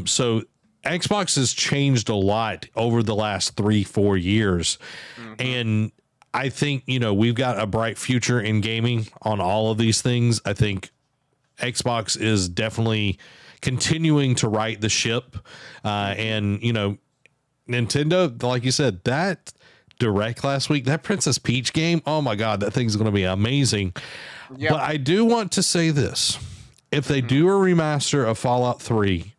So Xbox has changed a lot over the last 3-4 years. And I think, we've got a bright future in gaming on all of these things. I think Xbox is definitely continuing to right the ship. And, Nintendo, like you said, that Direct last week, that Princess Peach game, oh my God, that thing's going to be amazing. Yep. But I do want to say this. If they do a remaster of Fallout 3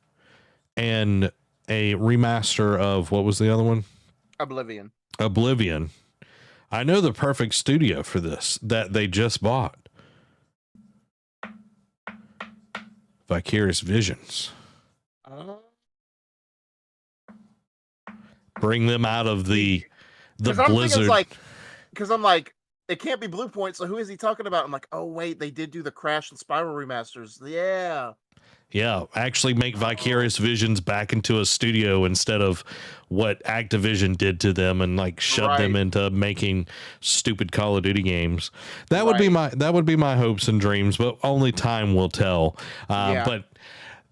and a remaster of, what was the other one? Oblivion. I know the perfect studio for this that they just bought. Vicarious Visions. Bring them out of the Blizzard. Because I'm like, it can't be Blue Point, so who is he talking about? I'm like, oh wait, they did do the Crash and Spiral remasters. Yeah. Actually make Vicarious Visions back into a studio instead of what Activision did to them and like shove them into making stupid Call of Duty games. That would be my hopes and dreams, but only time will tell. But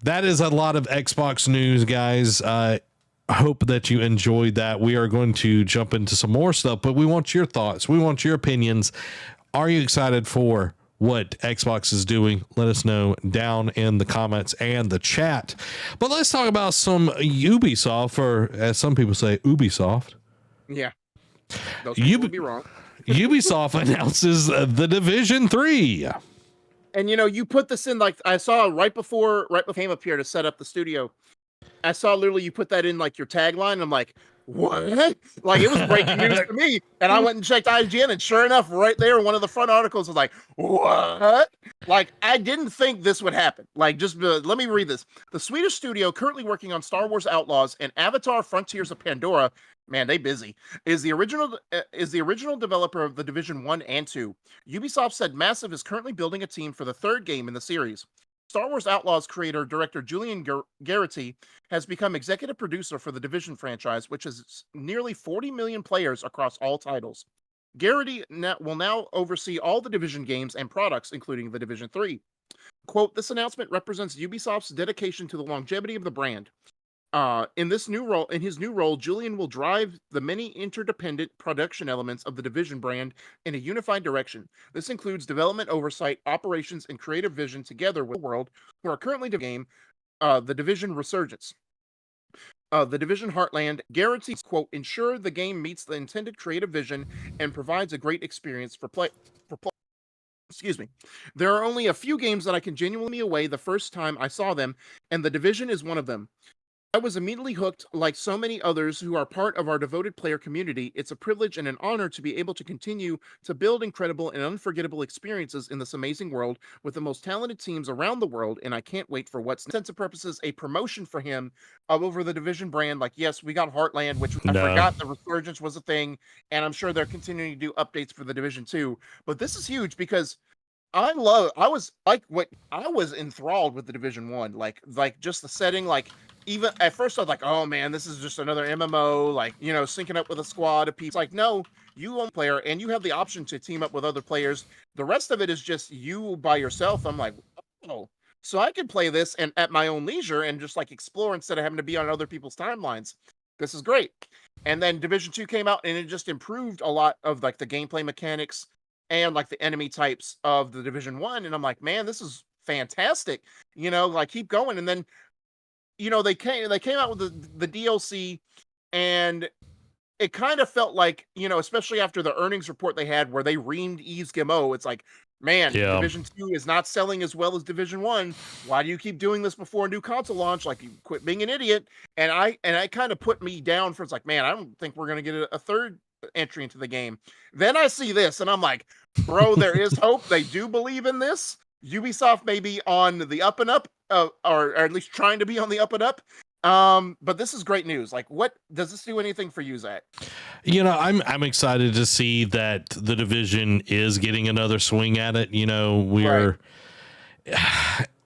that is a lot of Xbox news, guys. I hope that you enjoyed that. We are going to jump into some more stuff, but we want your thoughts. We want your opinions. Are you excited for what Xbox is doing? Let us know down in the comments and the chat. But let's talk about some Ubisoft, or as some people say, Ubisoft. Yeah. Those people would be wrong. Ubisoft announces The Division 3. And you put this in, like, I saw right before I came up here to set up the studio. I saw literally you put that in like your tagline. And I'm like, what? Like, it was breaking news to me. And I went and checked IGN, and sure enough, right there, one of the front articles was like, what? Like, I didn't think this would happen. Like, just let me read this. The Swedish studio currently working on Star Wars Outlaws and Avatar: Frontiers of Pandora, man, they busy, is the original developer of The Division 1 and 2. Ubisoft said Massive is currently building a team for the third game in the series. Star Wars Outlaws director Julian Garrity has become executive producer for the Division franchise, which has nearly 40 million players across all titles. Garrity will now oversee all the Division games and products, including the Division 3. Quote, this announcement represents Ubisoft's dedication to the longevity of the brand. In his new role, Julian will drive the many interdependent production elements of the Division brand in a unified direction. This includes development oversight, operations, and creative vision together with the world who are currently developing the Division Resurgence. The Division Heartland guarantees, quote, ensure the game meets the intended creative vision and provides a great experience for play. Excuse me. There are only a few games that I can genuinely away the first time I saw them, and The Division is one of them. I was immediately hooked, like so many others who are part of our devoted player community. It's a privilege and an honor to be able to continue to build incredible and unforgettable experiences in this amazing world with the most talented teams around the world, and I can't wait for what's, in sense of purposes, a promotion for him over the Division brand. Like, yes, we got Heartland, which I forgot the Resurgence was a thing, and I'm sure they're continuing to do updates for the Division 2. But this is huge because I was enthralled with the Division 1, like just the setting, like. Even at first I was like, oh man, this is just another MMO, like, syncing up with a squad of people. Like, no, you own a player and you have the option to team up with other players. The rest of it is just you by yourself. I'm like, oh, so I can play this and at my own leisure and just like explore instead of having to be on other people's timelines. This is great. And then Division 2 came out and it just improved a lot of like the gameplay mechanics and like the enemy types of the Division 1. And I'm like, man, this is fantastic. Like keep going. And then they came out with the DLC, and it kind of felt like, especially after the earnings report they had where they reamed Yves Guillemot, it's like, man, Division 2 is not selling as well as Division 1. Why do you keep doing this before a new console launch? Like, you quit being an idiot. And I kind of put me down for, it's like, man, I don't think we're going to get a third entry into the game. Then I see this, and I'm like, bro, there is hope. They do believe in this. Ubisoft may be on the up and up, or at least trying to be on the up and up. But this is great news. Like, what does this do anything for you, Zach? I'm excited to see that the Division is getting another swing at it. We're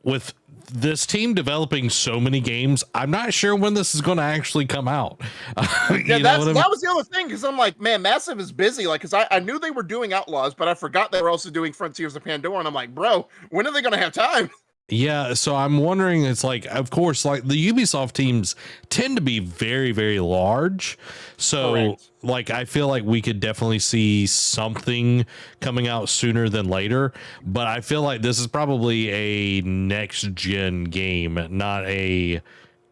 with this team developing so many games. I'm not sure when this is going to actually come out. That was the other thing, because I'm like, man, Massive is busy. Like, because I knew they were doing Outlaws, but I forgot they were also doing Frontiers of Pandora. And I'm like, bro, when are they going to have time? Yeah, so I'm wondering, it's like, of course, like the Ubisoft teams tend to be very, very large. So, Correct. like, I feel like we could definitely see something coming out sooner than later. But I feel like this is probably a next gen game, not a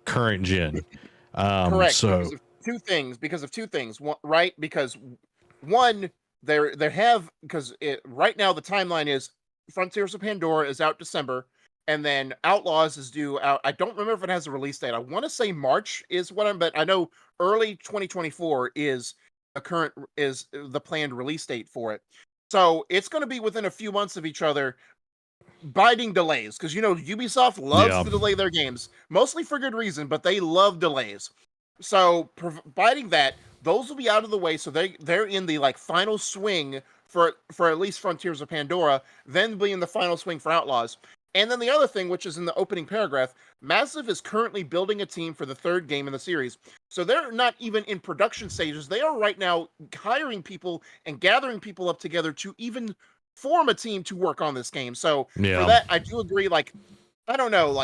current gen. Correct. So, Because of two things. One, right? Because one, there have because right now the timeline is Frontiers of Pandora is out December, and then Outlaws is due out. I don't remember if it has a release date. I want to say March is what but I know early 2024 is the planned release date for it. So it's going to be within a few months of each other, biting delays, because Ubisoft loves yeah, to delay their games, mostly for good reason, but they love delays. So providing that those will be out of the way, so they're in the final swing for at least Frontiers of Pandora, then be in the final swing for Outlaws. And then the other thing, which is in the opening paragraph, Massive is currently building a team for the third game in the series. So they're not even in production stages. They are right now hiring people and gathering people up together to even form a team to work on this game. So yeah. for that, I do agree. I don't know,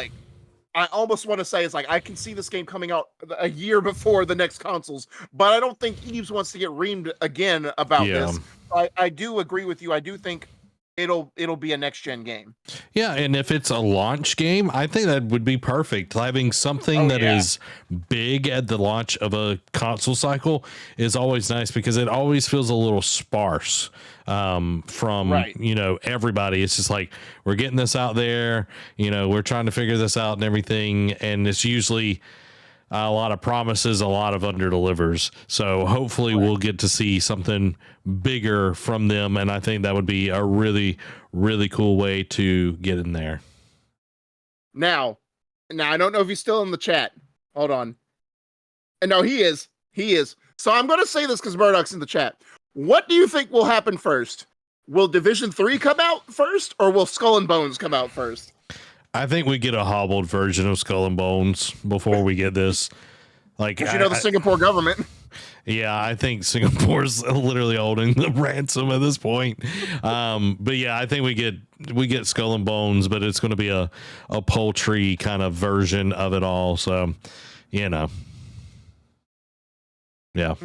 I almost want to say I can see this game coming out a year before the next consoles, but I don't think Eves wants to get reamed again about this. I do agree with you. I do think it'll be a next gen game. Yeah, and if it's a launch game, I think that would be perfect. Having something that is big at the launch of a console cycle is always nice, because it always feels a little sparse from everybody. It's just like, we're getting this out there, we're trying to figure this out and everything, and it's usually a lot of promises, a lot of under-delivers. So hopefully we'll get to see something bigger from them, and I think that would be a really, really cool way to get in there. Now I don't know if he's still in the chat. Hold on. And no, he is. So I'm going to say this because Murdoch's in the chat. What do you think will happen first? Will Division 3 come out first, or will Skull and Bones come out first? I think we get a hobbled version of Skull and Bones before we get this. Like, the Singapore government. Yeah, I think Singapore's literally holding the ransom at this point. But yeah, I think we get Skull and Bones, but it's going to be a poultry kind of version of it all. So, yeah. Yeah.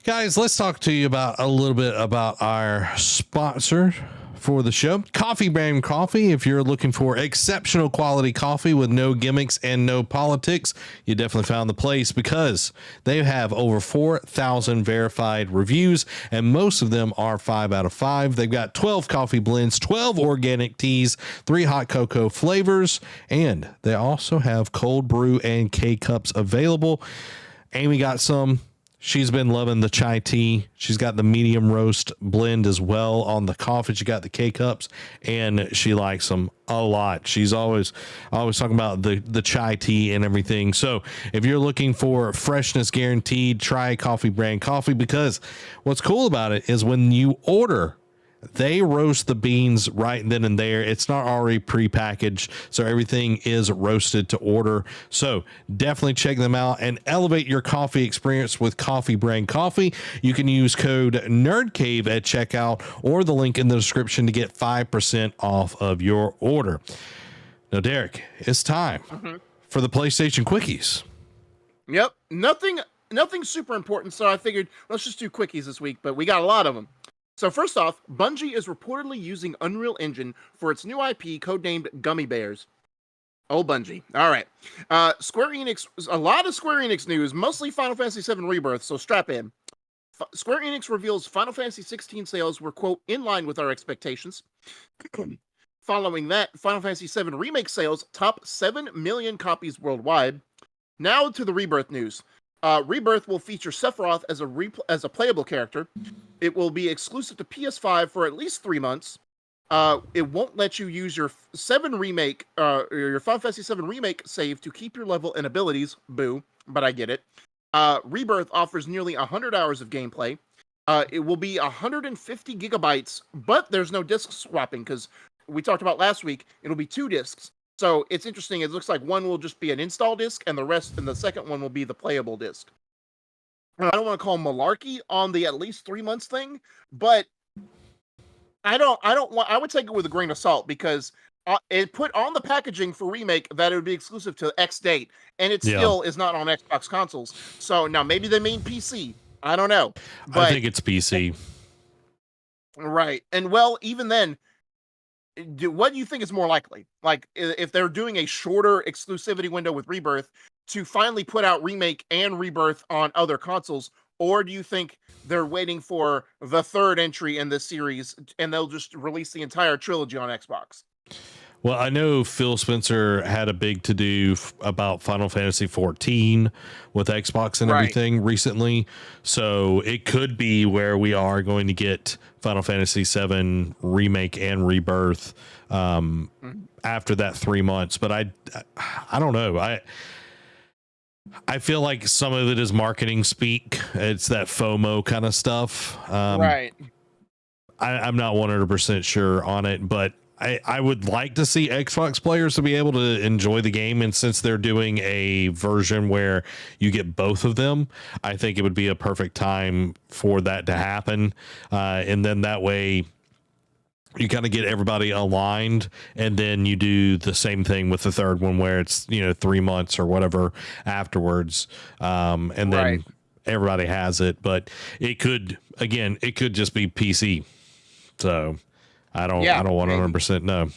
Guys, let's talk to you about a little bit about our sponsor for the show, Coffee Brand Coffee. If you're looking for exceptional quality coffee with no gimmicks and no politics, you definitely found the place, because they have over 4,000 verified reviews, and most of them are 5 out of 5. They've got 12 coffee blends, 12 organic teas, 3 hot cocoa flavors, and they also have cold brew and K-Cups available. Amy got some. She's been loving the chai tea. She's got the medium roast blend as well on the coffee. She got the K-Cups, and she likes them a lot. She's always talking about the chai tea and everything. So if you're looking for freshness guaranteed, try Coffee Brand Coffee, because what's cool about it is when you order, they roast the beans right then and there. It's not already pre-packaged, so everything is roasted to order. So definitely check them out and elevate your coffee experience with Coffee Brand Coffee. You can use code NerdCave at checkout, or the link in the description, to get 5% off of your order. Now, Derek, it's time for the PlayStation Quickies. Yep. Nothing super important, so I figured let's just do quickies this week, but we got a lot of them. So first off, Bungie is reportedly using Unreal Engine for its new IP codenamed Gummy Bears. Oh, Bungie. All right. Square Enix, a lot of Square Enix news, mostly Final Fantasy VII Rebirth, so strap in. Square Enix reveals Final Fantasy 16 sales were, quote, in line with our expectations. Following that, Final Fantasy VII Remake sales top 7 million copies worldwide. Now to the Rebirth news. Rebirth will feature Sephiroth as a playable character. It will be exclusive to PS5 for at least 3 months. It won't let you use your your Final Fantasy VII Remake save to keep your level and abilities. Boo, but I get it. Rebirth offers nearly 100 hours of gameplay. It will be 150 gigabytes, but there's no disc swapping, because we talked about last week, it'll be 2 discs. So it's interesting. It looks like one will just be an install disc, and the second one will be the playable disc. I don't want to call malarkey on the at least 3 months thing, but I don't want. I would take it with a grain of salt because it put on the packaging for remake that it would be exclusive to X date, and it still is not on Xbox consoles. So now maybe they mean PC. I don't know. But, I think it's PC. Right, and well, even then, what do you think is more likely? Like, if they're doing a shorter exclusivity window with Rebirth to finally put out Remake and Rebirth on other consoles, or do you think they're waiting for the third entry in this series and they'll just release the entire trilogy on Xbox? Well, I know Phil Spencer had a big to do about Final Fantasy 14 with Xbox and everything recently. So it could be where we are going to get Final Fantasy 7 Remake and Rebirth after that 3 months. But I don't know. I feel like some of it is marketing speak. It's that FOMO kind of stuff. Right. I'm not 100% sure on it, but I would like to see Xbox players to be able to enjoy the game. And since they're doing a version where you get both of them, I think it would be a perfect time for that to happen. And then that way you kind of get everybody aligned, and then you do the same thing with the third one where it's, 3 months or whatever afterwards. And then everybody has it, but it could just be PC. So I don't 100% know,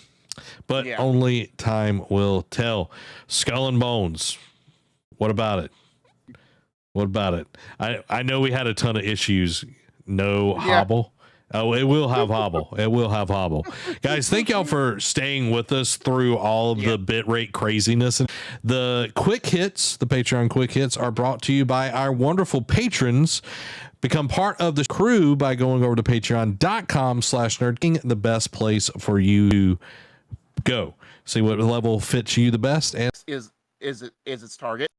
but only time will tell. Skull and Bones. What about it? I know we had a ton of issues. No hobble. Oh, it will have hobble. It will have hobble. Guys, thank y'all for staying with us through all of the bitrate craziness. And the quick hits, the Patreon quick hits, are brought to you by our wonderful patrons. Become part of the crew by going over to patreon.com/nerdking, the best place for you to go. See what level fits you the best. And is its target.